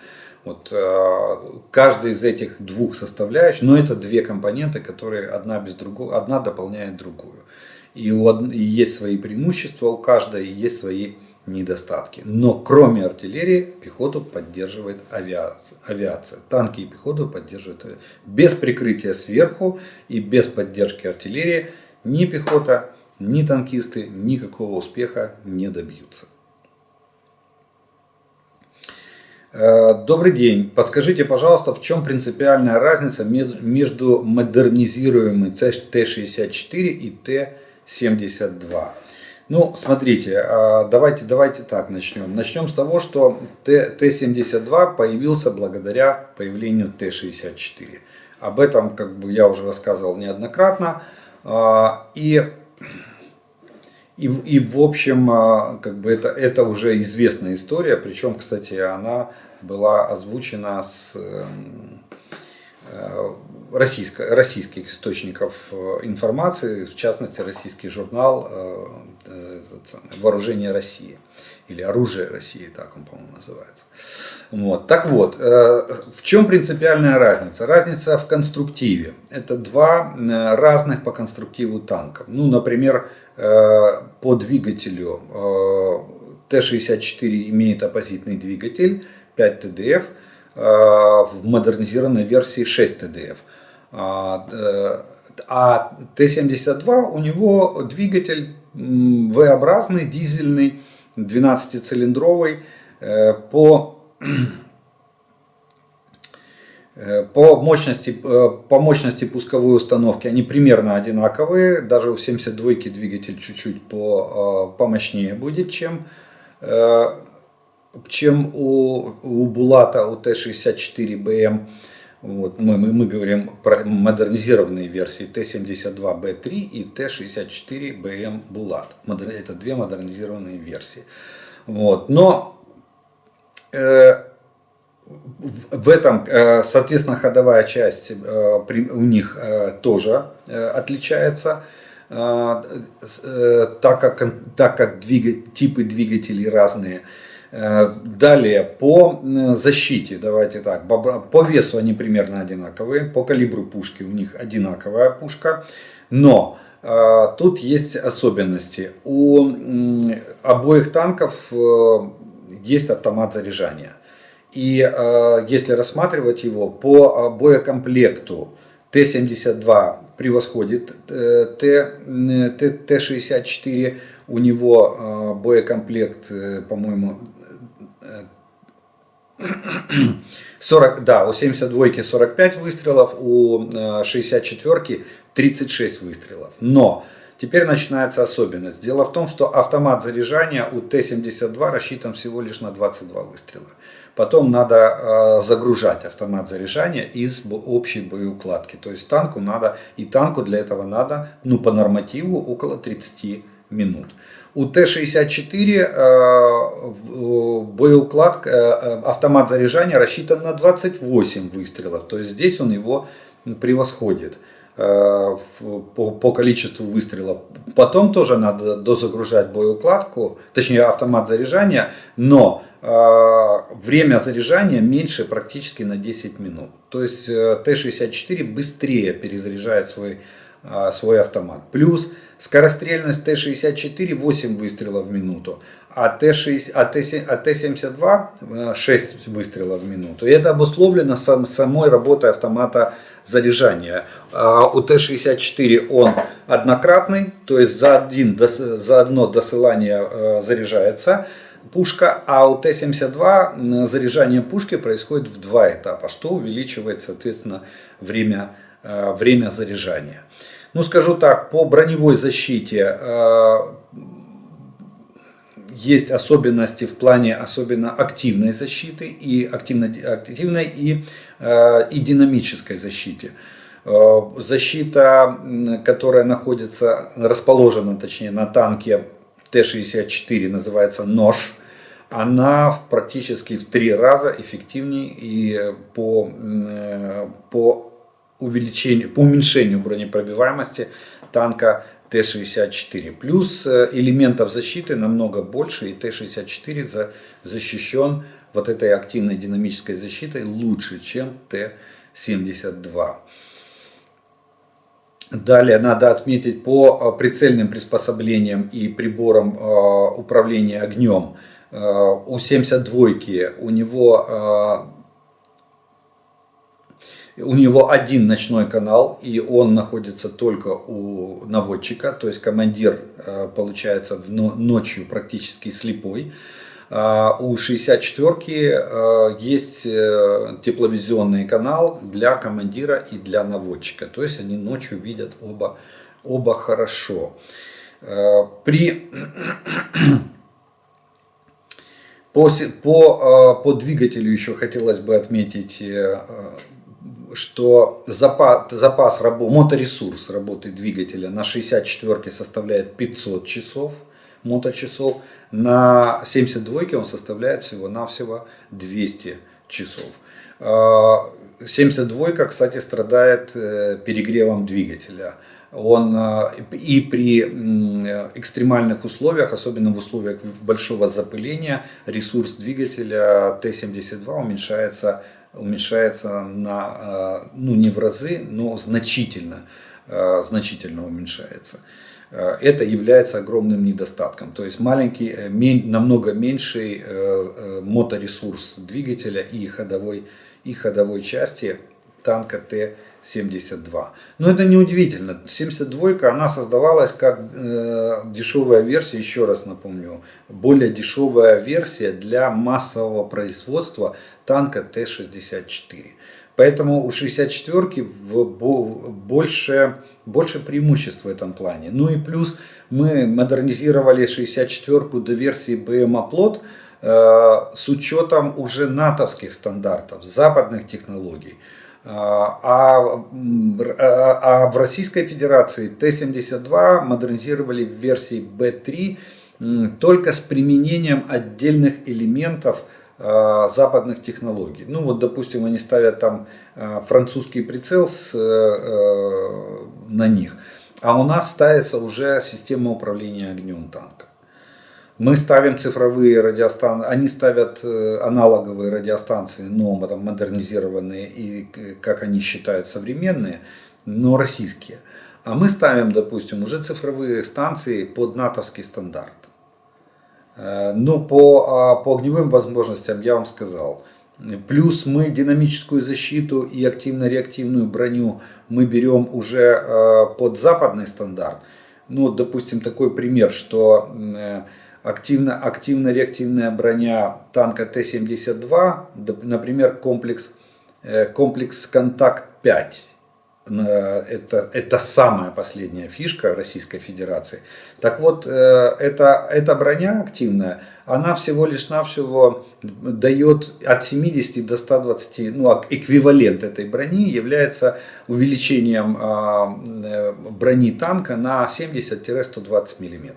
Вот, каждый из этих двух составляющих, но это две компоненты, которые одна дополняет другую. И есть свои преимущества у каждой, и есть свои недостатки. Но кроме артиллерии пехоту поддерживает авиация. Танки и пехоту поддерживает авиация. Без прикрытия сверху и без поддержки артиллерии ни пехота, ни танкисты никакого успеха не добьются. Добрый день. Подскажите, пожалуйста, в чем принципиальная разница между модернизируемым Т-64 и Т-72? Ну, смотрите, давайте так начнем. Начнем с того, что Т-72 появился благодаря появлению Т-64. Об этом я уже рассказывал неоднократно. И в общем, это уже известная история, причем, кстати, она была озвучена с российских источников информации, в частности, российский журнал «Вооружение России» или «Оружие России», так он, по-моему, называется. Вот. Так вот, в чем принципиальная разница? Разница в конструктиве. Это два разных по конструктиву танка. Ну, например, по двигателю Т-64 имеет оппозитный двигатель 5 ТДФ, в модернизированной версии 6 ТДФ. А Т-72 у него двигатель V-образный, дизельный, 12-цилиндровый. По мощности пусковой установки они примерно одинаковые. Даже у 72-ки двигатель чуть-чуть помощнее будет, чем у Булата, у Т-64БМ. Вот, мы говорим про модернизированные версии Т-72Б3 и Т-64БМ Булат. Это две модернизированные версии. Вот. Но в этом, соответственно, ходовая часть у них тоже отличается, так как типы двигателей разные. Далее, по защите, давайте так, по весу они примерно одинаковые, по калибру пушки у них одинаковая пушка, но тут есть особенности. У обоих танков есть автомат заряжания. И если рассматривать его по боекомплекту, Т-72 превосходит Т-64, у него боекомплект, по-моему, 40, да, у 72-ки 45 выстрелов, у 64-ки 36 выстрелов. Но теперь начинается особенность. Дело в том, что автомат заряжания у Т-72 рассчитан всего лишь на 22 выстрела. Потом надо загружать автомат заряжания из общей боеукладки. То есть танку для этого надо, по нормативу, около 30 минут. У Т-64 автомат заряжания рассчитан на 28 выстрелов. То есть здесь он его превосходит. по количеству выстрелов. Потом тоже надо дозагружать боеукладку, точнее автомат заряжания, но время заряжания меньше практически на 10 минут. То есть Т-64 быстрее перезаряжает свой автомат. Плюс скорострельность Т-64 8 выстрелов в минуту, а Т-72 6 выстрелов в минуту. И это обусловлено самой работой автомата заряжания. У Т-64 он однократный, то есть за одно досылание заряжается пушка, а у Т-72 заряжание пушки происходит в 2 этапа, что увеличивает, соответственно, время заряжания. Ну, скажу так, по броневой защите есть особенности в плане особенно активной защиты и активной и динамической защите. Защита, которая расположена, точнее, на танке Т-64, называется нож. Она практически в 3 раза эффективнее и по уменьшению бронепробиваемости танка Т-64. Плюс элементов защиты намного больше, и Т-64 защищен вот этой активной динамической защитой лучше, чем Т-72. Далее надо отметить по прицельным приспособлениям и приборам управления огнем. У 72-ки у него один ночной канал, и он находится только у наводчика, то есть командир получается ночью практически слепой. У 64-ки есть тепловизионный канал для командира и для наводчика, то есть они ночью видят оба хорошо. По двигателю еще хотелось бы отметить, что моторесурс работы двигателя на 64-ке составляет 500 часов, моточасов, на 72-ке он составляет всего-навсего 200 часов. 72-ка, кстати, страдает перегревом двигателя. Он и при экстремальных условиях, особенно в условиях большого запыления, ресурс двигателя Т-72 уменьшается не в разы, но значительно уменьшается. Это является огромным недостатком. То есть намного меньший моторесурс двигателя и ходовой части танка Т-72. Но это не удивительно. 72-ка, она создавалась как дешевая версия, еще раз напомню, более дешевая версия для массового производства танка Т-64. Поэтому у 64-ки больше преимуществ в этом плане. Ну и плюс мы модернизировали 64-ку до версии БМ-Оплот с учетом уже натовских стандартов, западных технологий. А в Российской Федерации Т-72 модернизировали в версии Б3 только с применением отдельных элементов западных технологий. Ну вот, допустим, они ставят там французский прицел на них, а у нас ставится уже система управления огнем танка. Мы ставим цифровые радиостанции, они ставят аналоговые радиостанции, но модернизированные и, как они считают, современные, но российские. А мы ставим, допустим, уже цифровые станции под натовский стандарт. Но по огневым возможностям я вам сказал. Плюс мы динамическую защиту и активно-реактивную броню мы берем уже под западный стандарт. Ну, допустим, такой пример, что активно-реактивная броня танка Т-72, например, комплекс «Контакт-5». Это самая последняя фишка Российской Федерации. Так вот, эта броня активная, она всего лишь навсего дает от 70 до 120, эквивалент этой брони является увеличением брони танка на 70-120 мм.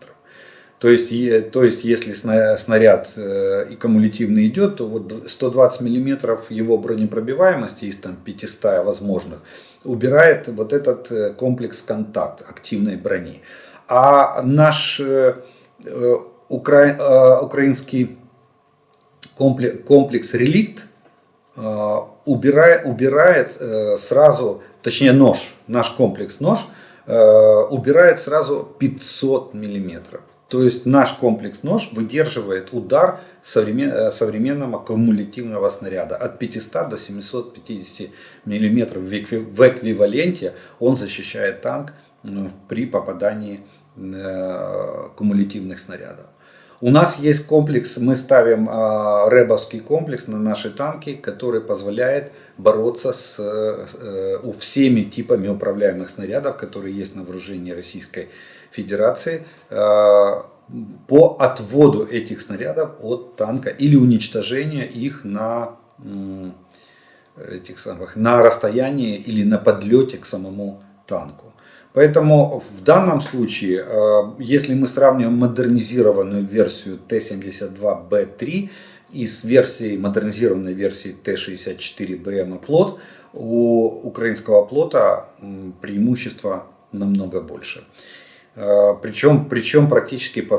То есть если снаряд и кумулятивный идет, то вот 120 мм его бронепробиваемости из там 500 возможных убирает вот этот комплекс контакт активной брони. А наш украинский комплекс «Реликт» убирает сразу, точнее наш комплекс «Нож» убирает сразу 500 миллиметров. То есть наш комплекс «Нож» выдерживает удар современного кумулятивного снаряда. От 500 до 750 миллиметров в эквиваленте он защищает танк при попадании кумулятивных снарядов. У нас есть комплекс, мы ставим рэбовский комплекс на наши танки, который позволяет бороться с всеми типами управляемых снарядов, которые есть на вооружении Российской Федерации, по отводу этих снарядов от танка или уничтожению их на расстоянии или на подлете к самому танку. Поэтому в данном случае, если мы сравниваем модернизированную версию Т-72Б3 и с модернизированной версией Т-64БМ «Оплот», у украинского «Оплота» преимущество намного больше. Причем практически по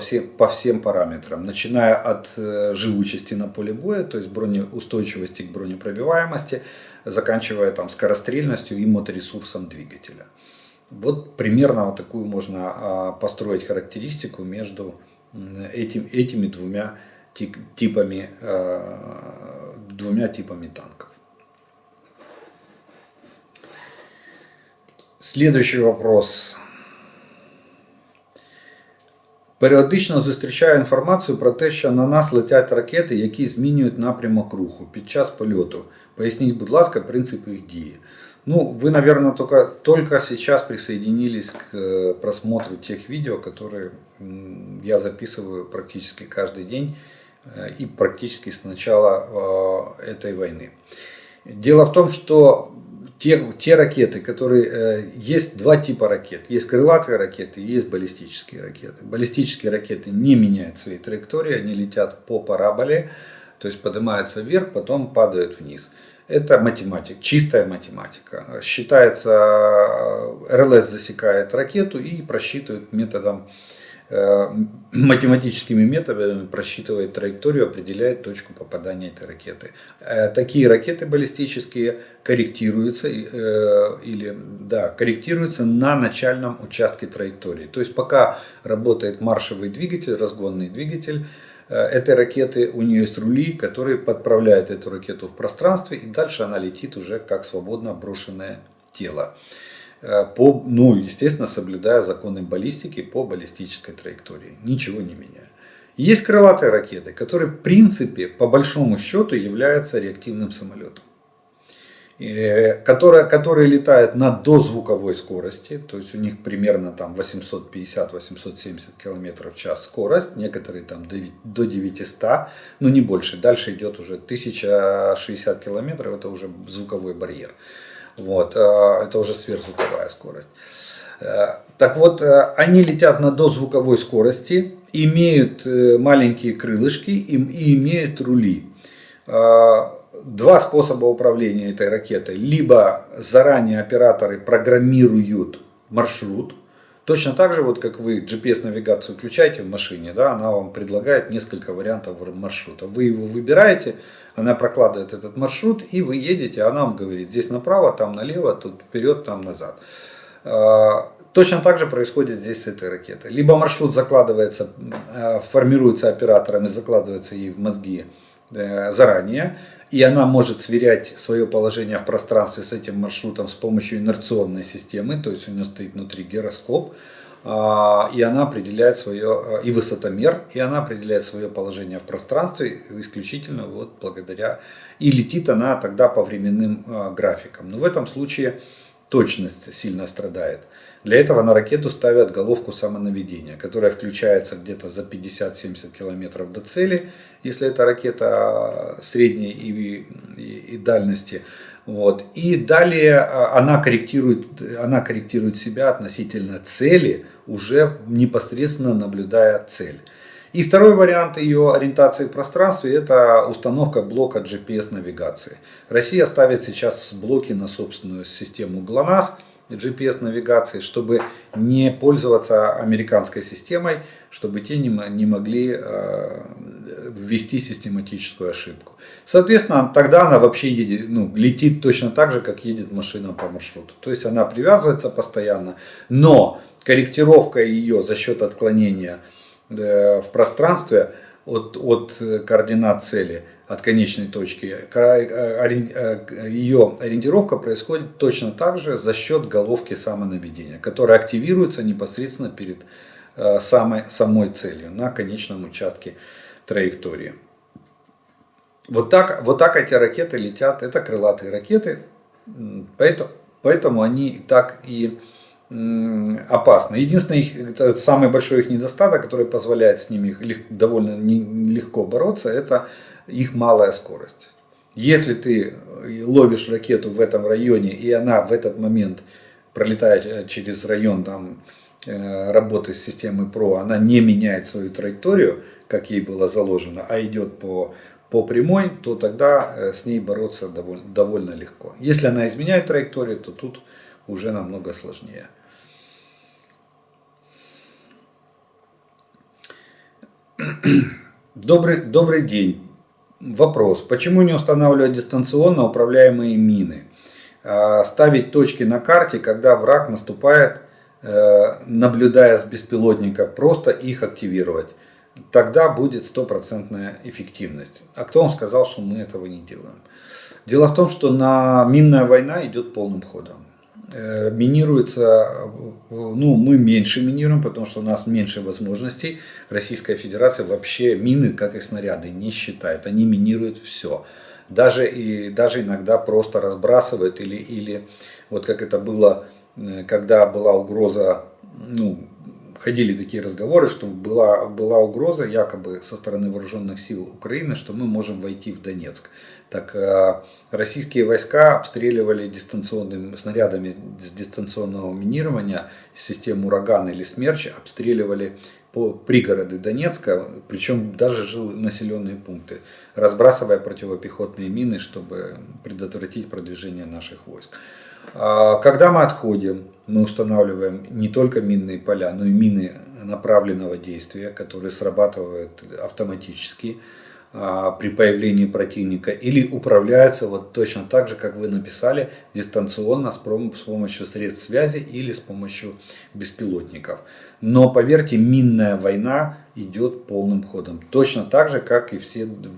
всем параметрам, начиная от живучести на поле боя, то есть устойчивости к бронепробиваемости, заканчивая там скорострельностью и моторесурсом двигателя. Вот примерно вот такую можно построить характеристику между этими двумя типами танков. Следующий вопрос. Періодично зустрічаю інформацію про те, що на нас летять ракети, які змінюють напрямок руху під час польоту. Поясніть, будь ласка, принцип їх дії. Ну, вы, наверное, только сейчас присоединились к просмотру тех видео, которые я записываю практически каждый день и практически с начала этой войны. Дело в том, что те ракеты, которые... Есть два типа ракет. Есть крылатые ракеты и есть баллистические ракеты. Баллистические ракеты не меняют своей траектории, они летят по параболе, то есть поднимаются вверх, потом падают вниз. Это математика, чистая математика. Считается, РЛС засекает ракету и просчитывает математическими методами просчитывает траекторию, определяет точку попадания этой ракеты. Такие ракеты баллистические корректируются на начальном участке траектории. То есть пока работает маршевый двигатель, разгонный двигатель этой ракеты, у нее есть рули, которые подправляют эту ракету в пространстве, и дальше она летит уже как свободно брошенное тело. Естественно, соблюдая законы баллистики по баллистической траектории, ничего не меняя. Есть крылатые ракеты, которые в принципе по большому счету являются реактивным самолетом, которые летают на дозвуковой скорости, то есть у них примерно там 850-870 км в час скорость, некоторые там до 900, но не больше. Дальше идет уже 1060 км, это уже звуковой барьер. Вот, это уже сверхзвуковая скорость. Так вот, они летят на дозвуковой скорости, имеют маленькие крылышки и имеют рули. Два способа управления этой ракетой. Либо заранее операторы программируют маршрут. Точно так же, вот как вы GPS-навигацию включаете в машине, да, она вам предлагает несколько вариантов маршрута. Вы его выбираете, она прокладывает этот маршрут, и вы едете, она вам говорит, здесь направо, там налево, тут вперед, там назад. Точно так же происходит здесь с этой ракетой. Либо маршрут закладывается, формируется оператором и закладывается ей в мозги заранее, и она может сверять свое положение в пространстве с этим маршрутом с помощью инерционной системы, то есть у нее стоит внутри гироскоп, и она определяет свое, и высотомер, и она определяет свое положение в пространстве исключительно вот благодаря, и летит она тогда по временным графикам. Но в этом случае точность сильно страдает. Для этого на ракету ставят головку самонаведения, которая включается где-то за 50-70 километров до цели, если это ракета средней и дальности. Вот. И далее она корректирует себя относительно цели, уже непосредственно наблюдая цель. И второй вариант ее ориентации в пространстве — это установка блока GPS навигации. Россия ставит сейчас блоки на собственную систему GLONASS GPS навигации, чтобы не пользоваться американской системой, чтобы те не могли ввести систематическую ошибку. Соответственно, тогда она вообще едет, летит точно так же, как едет машина по маршруту. То есть она привязывается постоянно, но корректировка ее за счет отклонения в пространстве от координат цели, от конечной точки, ее ориентировка происходит точно так же за счет головки самонаведения, которая активируется непосредственно перед самой целью на конечном участке траектории. Вот так эти ракеты летят, это крылатые ракеты, поэтому они так и опасны. Единственный это самый большой их недостаток, который позволяет с ними довольно легко бороться, это их малая скорость. Если ты ловишь ракету в этом районе, и она в этот момент пролетает через район работы с системой ПРО, она не меняет свою траекторию, как ей было заложено, а идет по прямой, то тогда с ней бороться довольно легко. Если она изменяет траекторию, то тут уже намного сложнее. Добрый день. Вопрос. Почему не устанавливать дистанционно управляемые мины? Ставить точки на карте, когда враг наступает, наблюдая с беспилотника, просто их активировать. Тогда будет стопроцентная эффективность. А кто вам сказал, что мы этого не делаем? Дело в том, что минная война идет полным ходом. Минируется, мы меньше минируем, потому что у нас меньше возможностей. Российская Федерация вообще мины, как и снаряды, не считает. Они минируют все. Даже иногда просто разбрасывают или вот как это было, когда была угроза, ходили такие разговоры, что была угроза якобы со стороны вооруженных сил Украины, что мы можем войти в Донецк. Так российские войска обстреливали снарядами с дистанционного минирования систему «Ураган» или «Смерч», обстреливали пригороды Донецка, причем даже населенные пункты, разбрасывая противопехотные мины, чтобы предотвратить продвижение наших войск. Когда мы отходим, мы устанавливаем не только минные поля, но и мины направленного действия, которые срабатывают автоматически при появлении противника или управляются вот точно так же, как вы написали, дистанционно с помощью средств связи или с помощью беспилотников. Но поверьте, минная война идет полным ходом. Точно так же, как и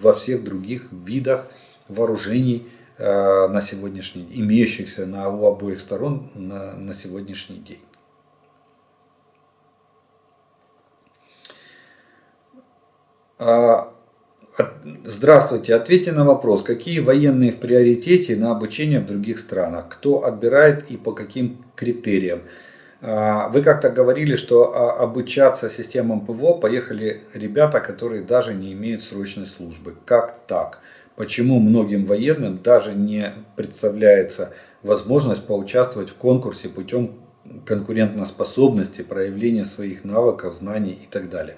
во всех других видах вооружений, на сегодняшний день, имеющихся у обоих сторон на сегодняшний день. Здравствуйте, ответьте на вопрос, какие военные в приоритете на обучение в других странах, кто отбирает и по каким критериям. Вы как-то говорили, что обучаться системам ПВО поехали ребята, которые даже не имеют срочной службы. Как так? Почему многим военным даже не представляется возможность поучаствовать в конкурсе путем конкурентоспособности, проявления своих навыков, знаний и так далее?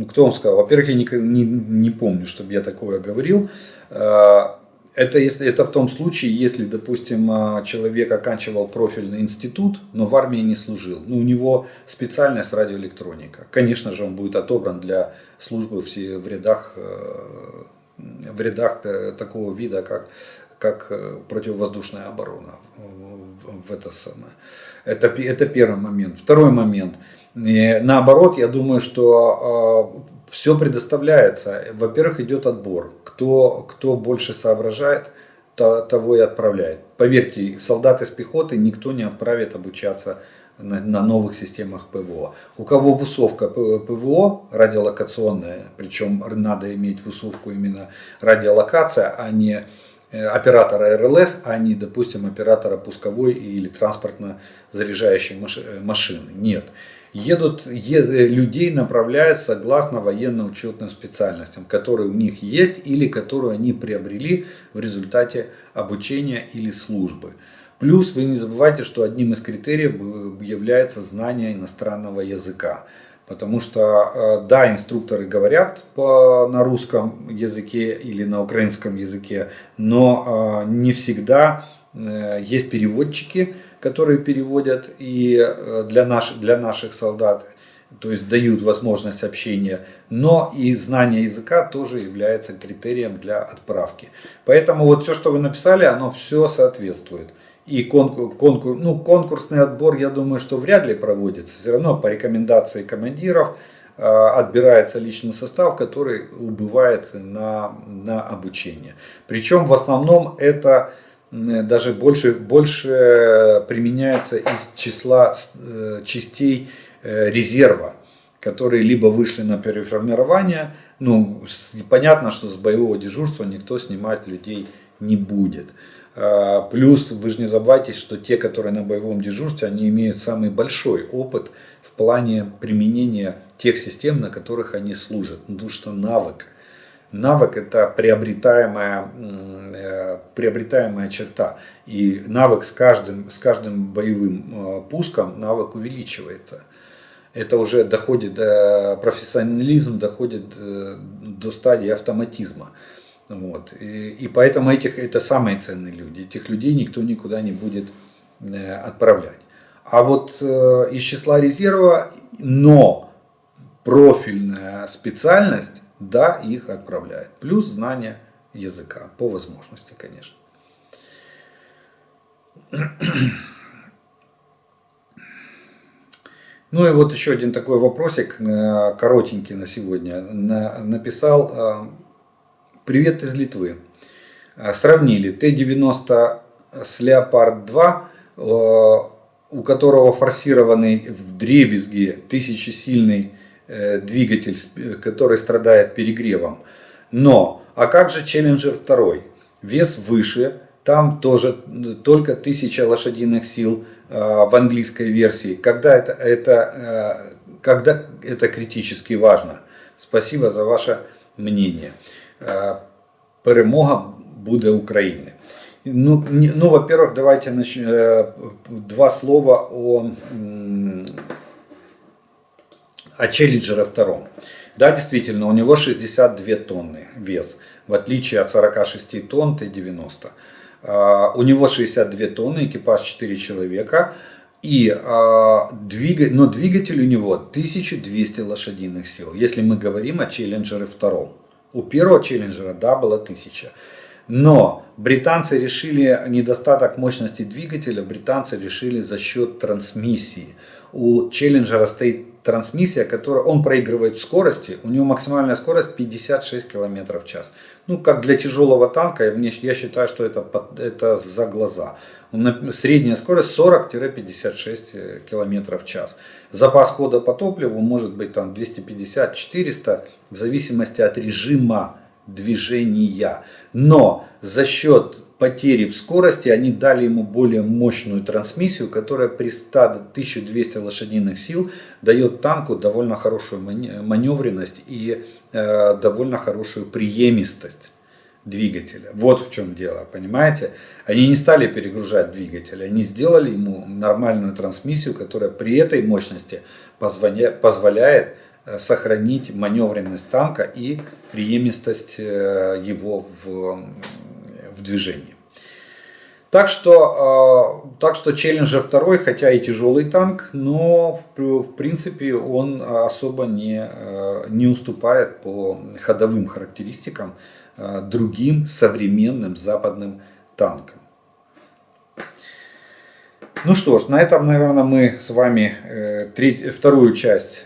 Кто вам сказал? Во-первых, я не помню, чтобы я такое говорил. Это в том случае, если, допустим, человек оканчивал профильный институт, но в армии не служил. У него специальность радиоэлектроника. Конечно же, он будет отобран для службы в рядах такого вида, как противовоздушная оборона. Это первый момент. Второй момент. Наоборот, я думаю, что все предоставляется. Во-первых, идет отбор. Кто больше соображает, того и отправляет. Поверьте, солдат из пехоты никто не отправит обучаться на новых системах ПВО. У кого высовка ПВО радиолокационная, причем надо иметь высовку именно радиолокация, а не оператора РЛС, а не, допустим, оператора пусковой или транспортно-заряжающей машины. Нет. Людей направляют согласно военно-учетным специальностям, которые у них есть или которые они приобрели в результате обучения или службы. Плюс вы не забывайте, что одним из критериев является знание иностранного языка. Потому что, да, инструкторы говорят на русском языке или на украинском языке, но не всегда есть переводчики, которые переводят и для наших солдат, то есть дают возможность общения, но и знание языка тоже является критерием для отправки. Поэтому вот все, что вы написали, оно все соответствует. И конкурсный отбор, я думаю, что вряд ли проводится. Все равно по рекомендации командиров отбирается личный состав, который убывает на обучение. Причем в основном это даже больше применяется из числа частей резерва, которые либо вышли на переформирование. Ну, понятно, что с боевого дежурства никто снимать людей не будет. Плюс вы же не забывайте, что те, которые на боевом дежурстве, они имеют самый большой опыт в плане применения тех систем, на которых они служат. Потому что навык это приобретаемая черта. И навык с каждым боевым пуском навык увеличивается. Это уже доходит, профессионализм доходит до стадии автоматизма. Вот. И поэтому это самые ценные люди. Этих людей никто никуда не будет отправлять. А вот из числа резерва, но профильная специальность, да, их отправляют. Плюс знание языка, по возможности, конечно. Ну и вот еще один такой вопросик, коротенький на сегодня. Написал: привет из Литвы. Сравнили Т-90 с Леопард-2, у которого форсированный вдребезги тысячесильный двигатель, который страдает перегревом. Но, а как же Челленджер 2? Вес выше, там тоже только 1000 лошадиных сил в английской версии. Когда это критически важно? Спасибо за ваше мнение. Перемога буде України. Ну, во-первых, давайте два слова о Челленджере 2. Да, действительно, у него 62 тонны вес, в отличие от 46 тонн Т-90. У него 62 тонны, экипаж 4 человека, но двигатель у него 1200 лошадиных сил, если мы говорим о Челленджере 2. У первого Челленджера, да, было 1000. Но британцы решили недостаток мощности двигателя, британцы решили за счет трансмиссии. У Челленджера стоит трансмиссия, которая он проигрывает в скорости, у него максимальная скорость 56 км в час. Ну, как для тяжелого танка, я считаю, что это за глаза. Средняя скорость 40-56 км в час. Запас хода по топливу может быть там 250-400 в зависимости от режима движения. Но за счет потери в скорости они дали ему более мощную трансмиссию, которая при 1200 лошадиных сил дает танку довольно хорошую маневренность и довольно хорошую преемистость двигателя. Вот в чем дело, понимаете? Они не стали перегружать двигатель, они сделали ему нормальную трансмиссию, которая при этой мощности позволяет сохранить маневренность танка и преемистость его в движении. Так что Челленджер 2, хотя и тяжелый танк, но в принципе он особо не уступает по ходовым характеристикам другим современным западным танкам. Ну что ж, на этом, наверное, мы с вами вторую часть,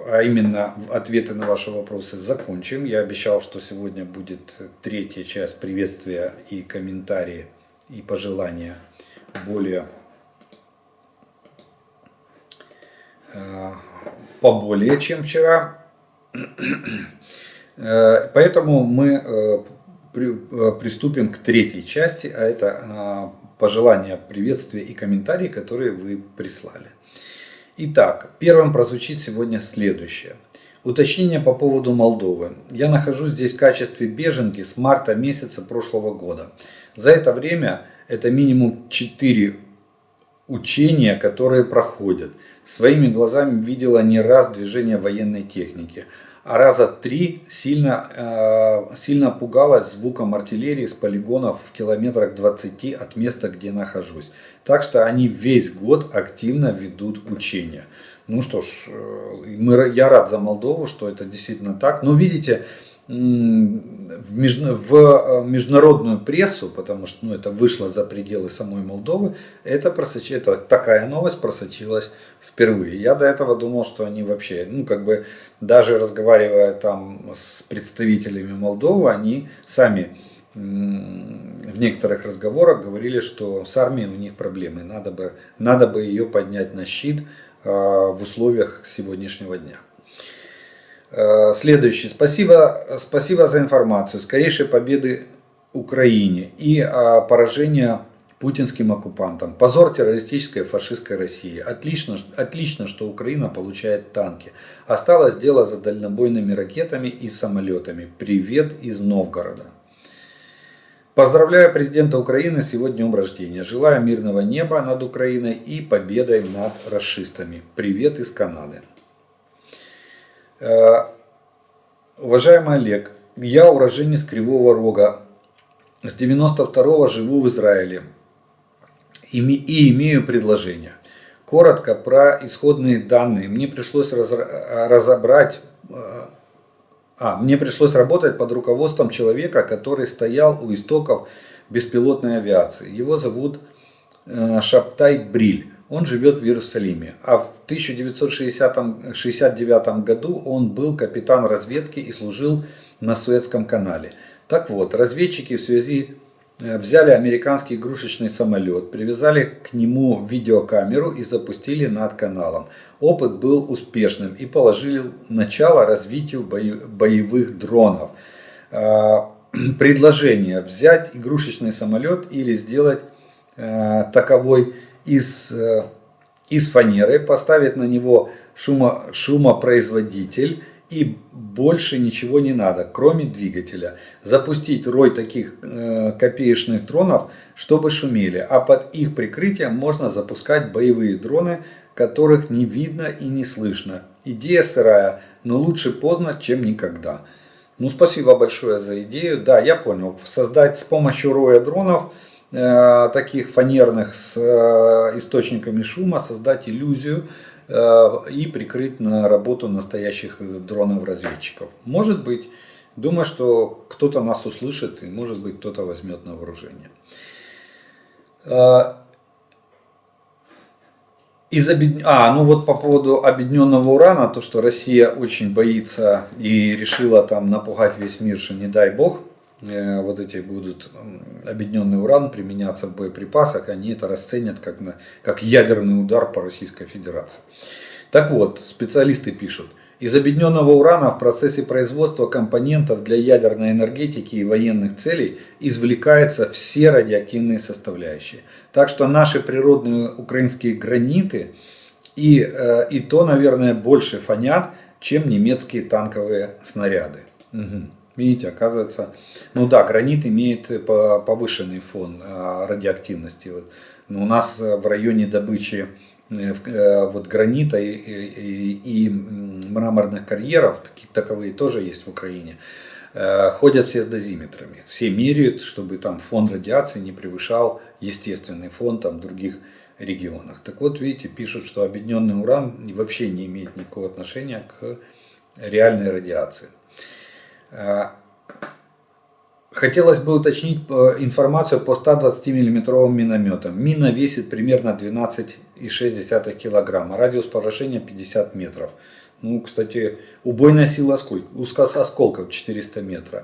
а именно ответы на ваши вопросы, закончим. Я обещал, что сегодня будет третья часть приветствия и комментарии и пожелания поболее, чем вчера. Поэтому мы приступим к третьей части, а это пожелания, приветствия и комментарии, которые вы прислали. Итак, первым прозвучит сегодня следующее. Уточнение по поводу Молдовы. Я нахожусь здесь в качестве беженки с марта месяца прошлого года. За это время это минимум 4 учения, которые проходят. Своими глазами видела не раз движение военной техники, а раза 3 сильно пугалась звуком артиллерии с полигонов в километрах 20 от места, где нахожусь. Так что они весь год активно ведут учения. Ну что ж, я рад за Молдову, что это действительно так. Но видите, в международную прессу, потому что это вышло за пределы самой Молдовы, такая новость просочилась впервые. Я до этого думал, что они вообще, даже разговаривая там с представителями Молдовы, они сами в некоторых разговорах говорили, что с армией у них проблемы, надо бы ее поднять на щит в условиях сегодняшнего дня. Следующий. Спасибо за информацию. Скорейшей победы Украине и поражения путинским оккупантам. Позор террористической фашистской России. Отлично, что Украина получает танки. Осталось дело за дальнобойными ракетами и самолетами. Привет из Новгорода. Поздравляю президента Украины с его днем рождения. Желаю мирного неба над Украиной и победой над расистами. Привет из Канады. Уважаемый Олег, я уроженец Кривого Рога. С 92-го живу в Израиле и имею предложение. Коротко про исходные данные. Мне пришлось работать под руководством человека, который стоял у истоков беспилотной авиации. Его зовут Шабтай Бриль. Он живет в Иерусалиме. А в 1969 году он был капитан разведки и служил на Суэцком канале. Так вот, разведчики взяли американский игрушечный самолет, привязали к нему видеокамеру и запустили над каналом. Опыт был успешным и положил начало развитию боевых дронов. Предложение: взять игрушечный самолет или сделать таковой из фанеры, поставить на него шумопроизводитель и больше ничего не надо, кроме двигателя. Запустить рой таких копеечных дронов, чтобы шумели, а под их прикрытием можно запускать боевые дроны, которых не видно и не слышно. Идея сырая, но лучше поздно, чем никогда. Спасибо большое за идею. Да, я понял. Создать с помощью роя дронов, таких фанерных с источниками шума, создать иллюзию и прикрыть на работу настоящих дронов-разведчиков. Может быть. Думаю, что кто-то нас услышит и может быть кто-то возьмет на вооружение. По поводу объединенного урана, то что Россия очень боится и решила там напугать весь мир, что не дай бог, вот эти будут объединенный уран применяться в боеприпасах, они это расценят как ядерный удар по Российской Федерации. Так вот, специалисты пишут: из объединенного урана в процессе производства компонентов для ядерной энергетики и военных целей извлекаются все радиоактивные составляющие. Так что наши природные украинские граниты и то, наверное, больше фонят, чем немецкие танковые снаряды. Угу. Видите, оказывается, гранит имеет повышенный фон радиоактивности. Но у нас в районе добычи гранита и мраморных карьеров, таковые тоже есть в Украине, ходят все с дозиметрами. Все меряют, чтобы там фон радиации не превышал естественный фон в других регионах. Так вот, видите, пишут, что объединенный уран вообще не имеет никакого отношения к реальной радиации. Хотелось бы уточнить информацию по 120 мм минометам. Мина весит примерно 12,6 кг, а радиус поражения 50 метров. Кстати, убойная сила сколько? Ускос осколков 400 метров.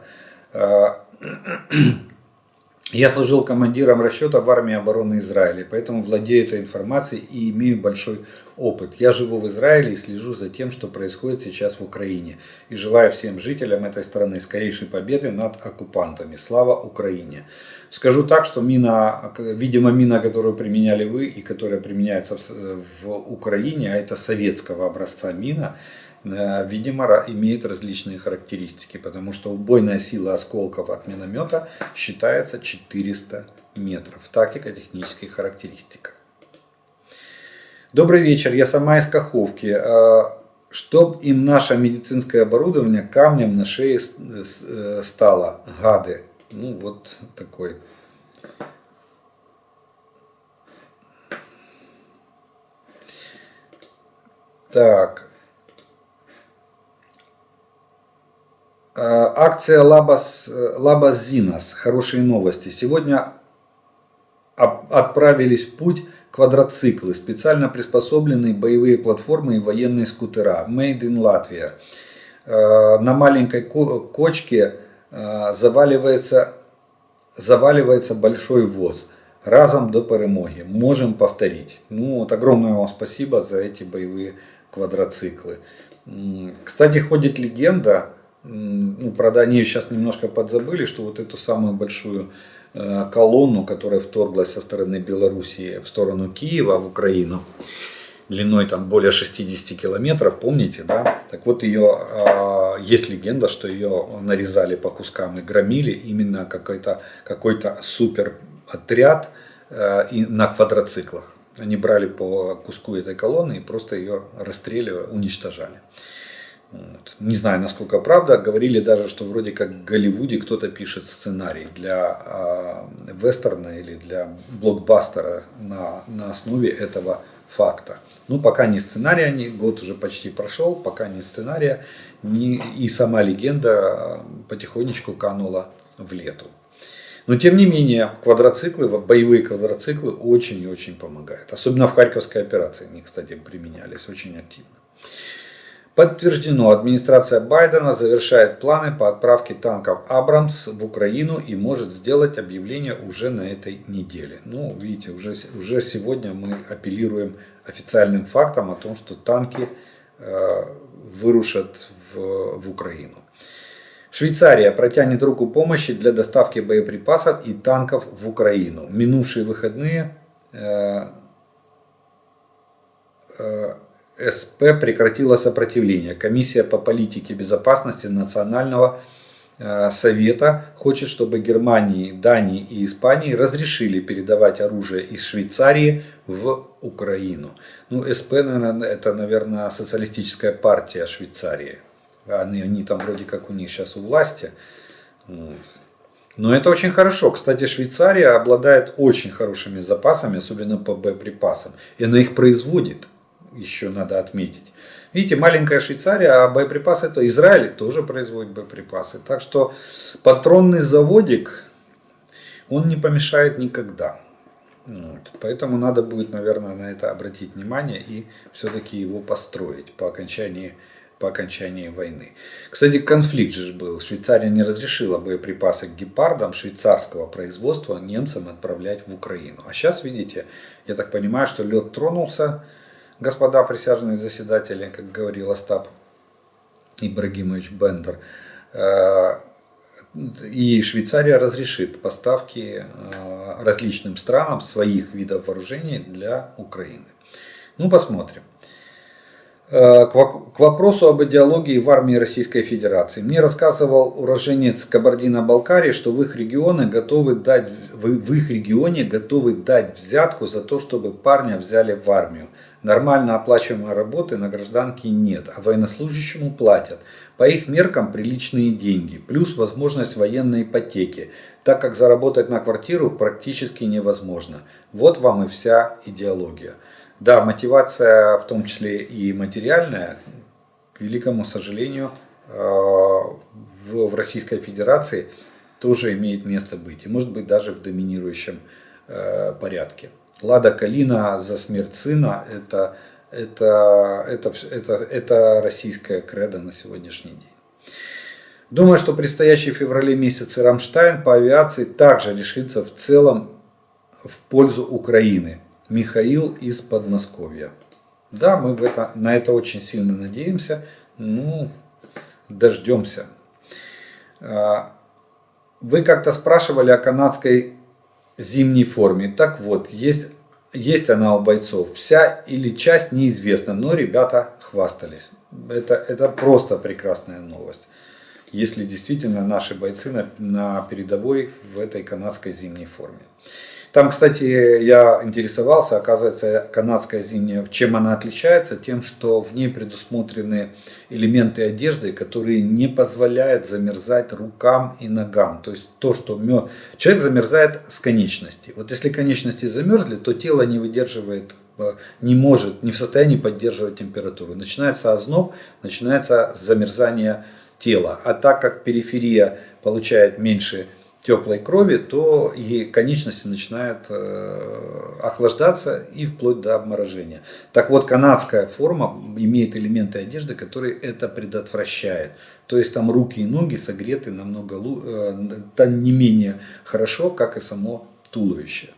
Я служил командиром расчета в армии обороны Израиля, поэтому владею этой информацией и имею большой опыт. Я живу в Израиле и слежу за тем, что происходит сейчас в Украине. И желаю всем жителям этой страны скорейшей победы над оккупантами. Слава Украине! Скажу так, что мина, видимо, мина, которую применяли вы и которая применяется в Украине, а это советского образца мина, видимо, имеет различные характеристики, потому что убойная сила осколков от миномета считается 400 метров в тактико-технических характеристиках. Добрый вечер, я сама из Каховки. Чтоб им наше медицинское оборудование камнем на шее стало, гады. Ну вот такой. Так. Акция Лабас Зинас. Хорошие новости. Сегодня отправились в путь квадроциклы, специально приспособленные боевые платформы и военные скутера. Made in Latvia. На маленькой кочке заваливается большой воз. Разом до перемоги. Можем повторить. Ну, вот огромное вам спасибо за эти боевые квадроциклы. Кстати, ходит легенда, ну, правда, они сейчас немножко подзабыли, что вот эту самую большую колонну, которая вторглась со стороны Белоруссии в сторону Киева, в Украину, длиной там более 60 километров, помните, да? Так вот, есть легенда, что ее нарезали по кускам и громили именно какой-то супер отряд на квадроциклах. Они брали по куску этой колонны и просто ее расстреливали, уничтожали. Вот. Не знаю, насколько правда. Говорили даже, что вроде как в Голливуде кто-то пишет сценарий для вестерна или для блокбастера на основе этого факта. Ну, пока ни сценария, год уже почти прошел, пока ни сценария, и сама легенда потихонечку канула в лету. Но тем не менее, боевые квадроциклы очень и очень помогают. Особенно в Харьковской операции они, кстати, применялись очень активно. Подтверждено, администрация Байдена завершает планы по отправке танков Абрамс в Украину и может сделать объявление уже на этой неделе. Ну, видите, уже сегодня мы апеллируем официальным фактом о том, что танки вырушат в Украину. Швейцария протянет руку помощи для доставки боеприпасов и танков в Украину. Минувшие выходные СП прекратила сопротивление. Комиссия по политике безопасности Национального совета хочет, чтобы Германии, Дании и Испании разрешили передавать оружие из Швейцарии в Украину. Ну, СП, это, наверное, социалистическая партия Швейцарии. Они там вроде как у них сейчас у власти. Но это очень хорошо. Кстати, Швейцария обладает очень хорошими запасами, особенно по боеприпасам. И она их производит, еще надо отметить. Видите, маленькая Швейцария, а боеприпасы это Израиль тоже производит боеприпасы. Так что патронный заводик, он не помешает никогда. Вот. Поэтому надо будет, наверное, на это обратить внимание и все-таки его построить по окончании войны. Кстати, конфликт же был. Швейцария не разрешила боеприпасы к гепардам швейцарского производства немцам отправлять в Украину. А сейчас, видите, я так понимаю, что лед тронулся, господа присяжные заседатели, как говорил Остап Ибрагимович Бендер. И Швейцария разрешит поставки различным странам своих видов вооружений для Украины. Ну, посмотрим. К вопросу об идеологии в армии Российской Федерации. Мне рассказывал уроженец Кабардино-Балкарии, что в их регионе готовы дать взятку за то, чтобы парня взяли в армию. Нормально оплачиваемой работы на гражданке нет, а военнослужащему платят. По их меркам приличные деньги, плюс возможность военной ипотеки, так как заработать на квартиру практически невозможно. Вот вам и вся идеология. Да, мотивация, в том числе и материальная, к великому сожалению, в Российской Федерации тоже имеет место быть. И может быть даже в доминирующем порядке. Лада Калина за смерть сына это российская кредо на сегодняшний день. Думаю, что предстоящий в феврале месяце Рамштайн по авиации также решится в целом в пользу Украины. Михаил из Подмосковья. Да, мы на это очень сильно надеемся. Ну, дождемся. Вы как-то спрашивали о канадской зимней форме. Так вот, есть она у бойцов. Вся или часть неизвестна, но ребята хвастались. Это просто прекрасная новость. Если действительно наши бойцы на передовой в этой канадской зимней форме. Там, кстати, я интересовался, оказывается, канадская зимняя, чем она отличается? Тем, что в ней предусмотрены элементы одежды, которые не позволяют замерзать рукам и ногам. То есть то, что человек замерзает с конечностей. Вот если конечности замерзли, то тело не выдерживает, не может, не в состоянии поддерживать температуру. Начинается озноб, начинается замерзание тела. А так как периферия получает меньше теплой крови, то и конечности начинают охлаждаться и вплоть до обморожения. Так вот, канадская форма имеет элементы одежды, которые это предотвращают. То есть там руки и ноги согреты намного не менее хорошо, как и само туловище.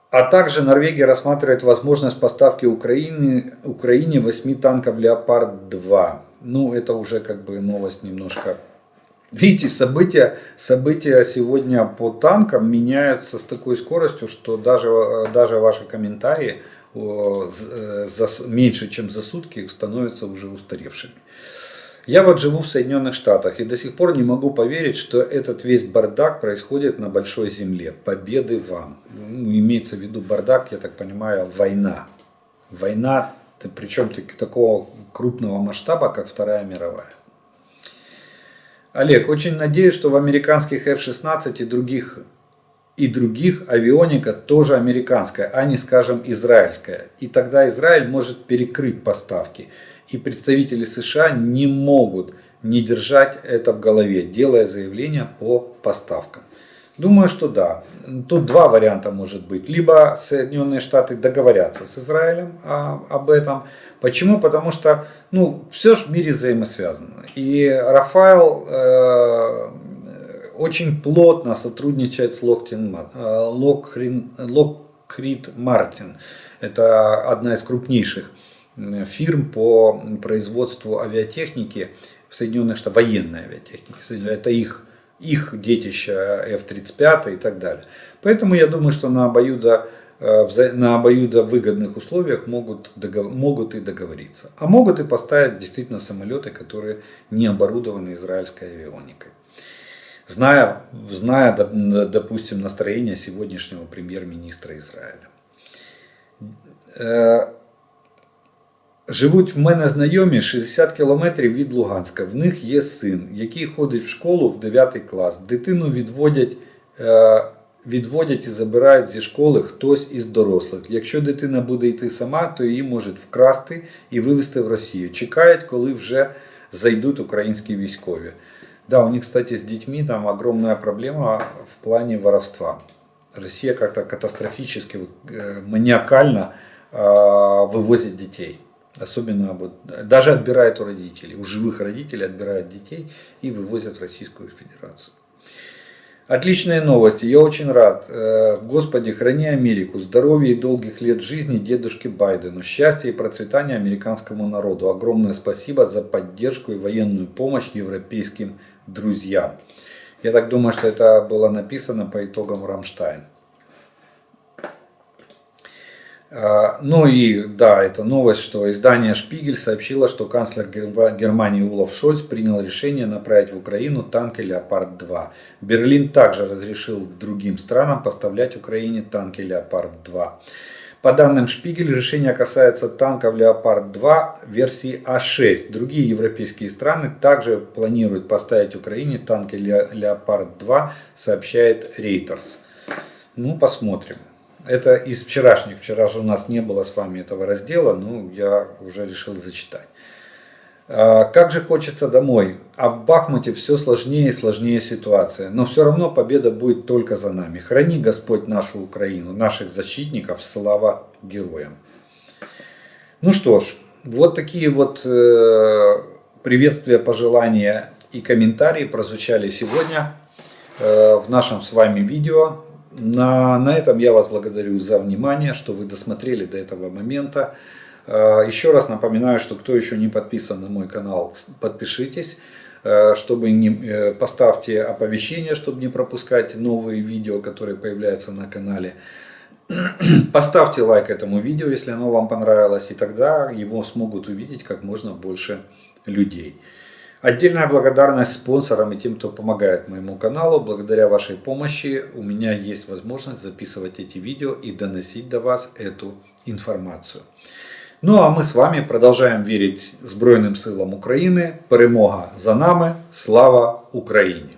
А также Норвегия рассматривает возможность поставки Украине 8 танков Леопард-2. Ну, это уже как бы новость немножко. Видите, события сегодня по танкам меняются с такой скоростью, что даже ваши комментарии меньше чем за сутки становятся уже устаревшими. Я вот живу в Соединенных Штатах и до сих пор не могу поверить, что этот весь бардак происходит на большой земле. Победы вам. Имеется в виду бардак, я так понимаю, война. Война, причем такого крупного масштаба, как Вторая мировая. Олег, очень надеюсь, что в американских F-16 и других авионика тоже американская, а не, скажем, израильская. И тогда Израиль может перекрыть поставки. И представители США не могут не держать это в голове, делая заявления по поставкам. Думаю, что да. Тут два варианта может быть. Либо Соединенные Штаты договорятся с Израилем об этом. Почему? Потому что все же в мире взаимосвязано. И Рафаэл очень плотно сотрудничает с Lockheed Martin. Это одна из крупнейших фирм по производству авиатехники в Соединенных Штатах, военной авиатехники. Это их детище F-35 и так далее. Поэтому я думаю, что на обоюдовыгодных условиях могут и договориться. А могут и поставить действительно самолеты, которые не оборудованы израильской авионикой. Зная, допустим, настроение сегодняшнего прем'єр-міністра Израиля. Живуть в мене знайомі 60 кілометрів від Луганська. В них є син, який ходить в школу в 9 клас. Дитину відводять і забирають зі школи хтось із дорослих. Якщо дитина буде йти сама, то її можуть вкрасти і вивезти в Росію. Чекають, коли вже зайдуть українські військові. Да, у них, кстати, с детьми там огромная проблема в плане воровства. Россия как-то катастрофически, маниакально вывозит детей. Особенно даже отбирает у родителей, у живых родителей отбирают детей и вывозят в Российскую Федерацию. Отличные новости, я очень рад. Господи, храни Америку, здоровья и долгих лет жизни дедушке Байдену, счастья и процветания американскому народу. Огромное спасибо за поддержку и военную помощь европейским друзьям. Я так думаю, что это было написано по итогам Рамштайн. Ну и да, это новость, что издание «Шпигель» сообщило, что канцлер Германии Олаф Шольц принял решение направить в Украину танки «Леопард-2». Берлин также разрешил другим странам поставлять Украине танки «Леопард-2». По данным «Шпигель», решение касается танков «Леопард-2» версии А6. Другие европейские страны также планируют поставить Украине танки «Леопард-2», сообщает Reuters. Ну, посмотрим. Это из вчерашних. Вчера же у нас не было с вами этого раздела, но я уже решил зачитать. Как же хочется домой. А в Бахмуте все сложнее и сложнее ситуация. Но все равно победа будет только за нами. Храни Господь нашу Украину, наших защитников. Слава героям. Ну что ж, вот такие вот приветствия, пожелания и комментарии прозвучали сегодня в нашем с вами видео. На этом я вас благодарю за внимание, что вы досмотрели до этого момента. Еще раз напоминаю, что кто еще не подписан на мой канал, подпишитесь, поставьте оповещение, чтобы не пропускать новые видео, которые появляются на канале. Поставьте лайк этому видео, если оно вам понравилось, и тогда его смогут увидеть как можно больше людей. Отдельная благодарность спонсорам и тем, кто помогает моему каналу. Благодаря вашей помощи у меня есть возможность записывать эти видео и доносить до вас эту информацию. Ну а мы с вами продовжаємо вірити Збройним силам України. Перемога за нами. Слава Україні!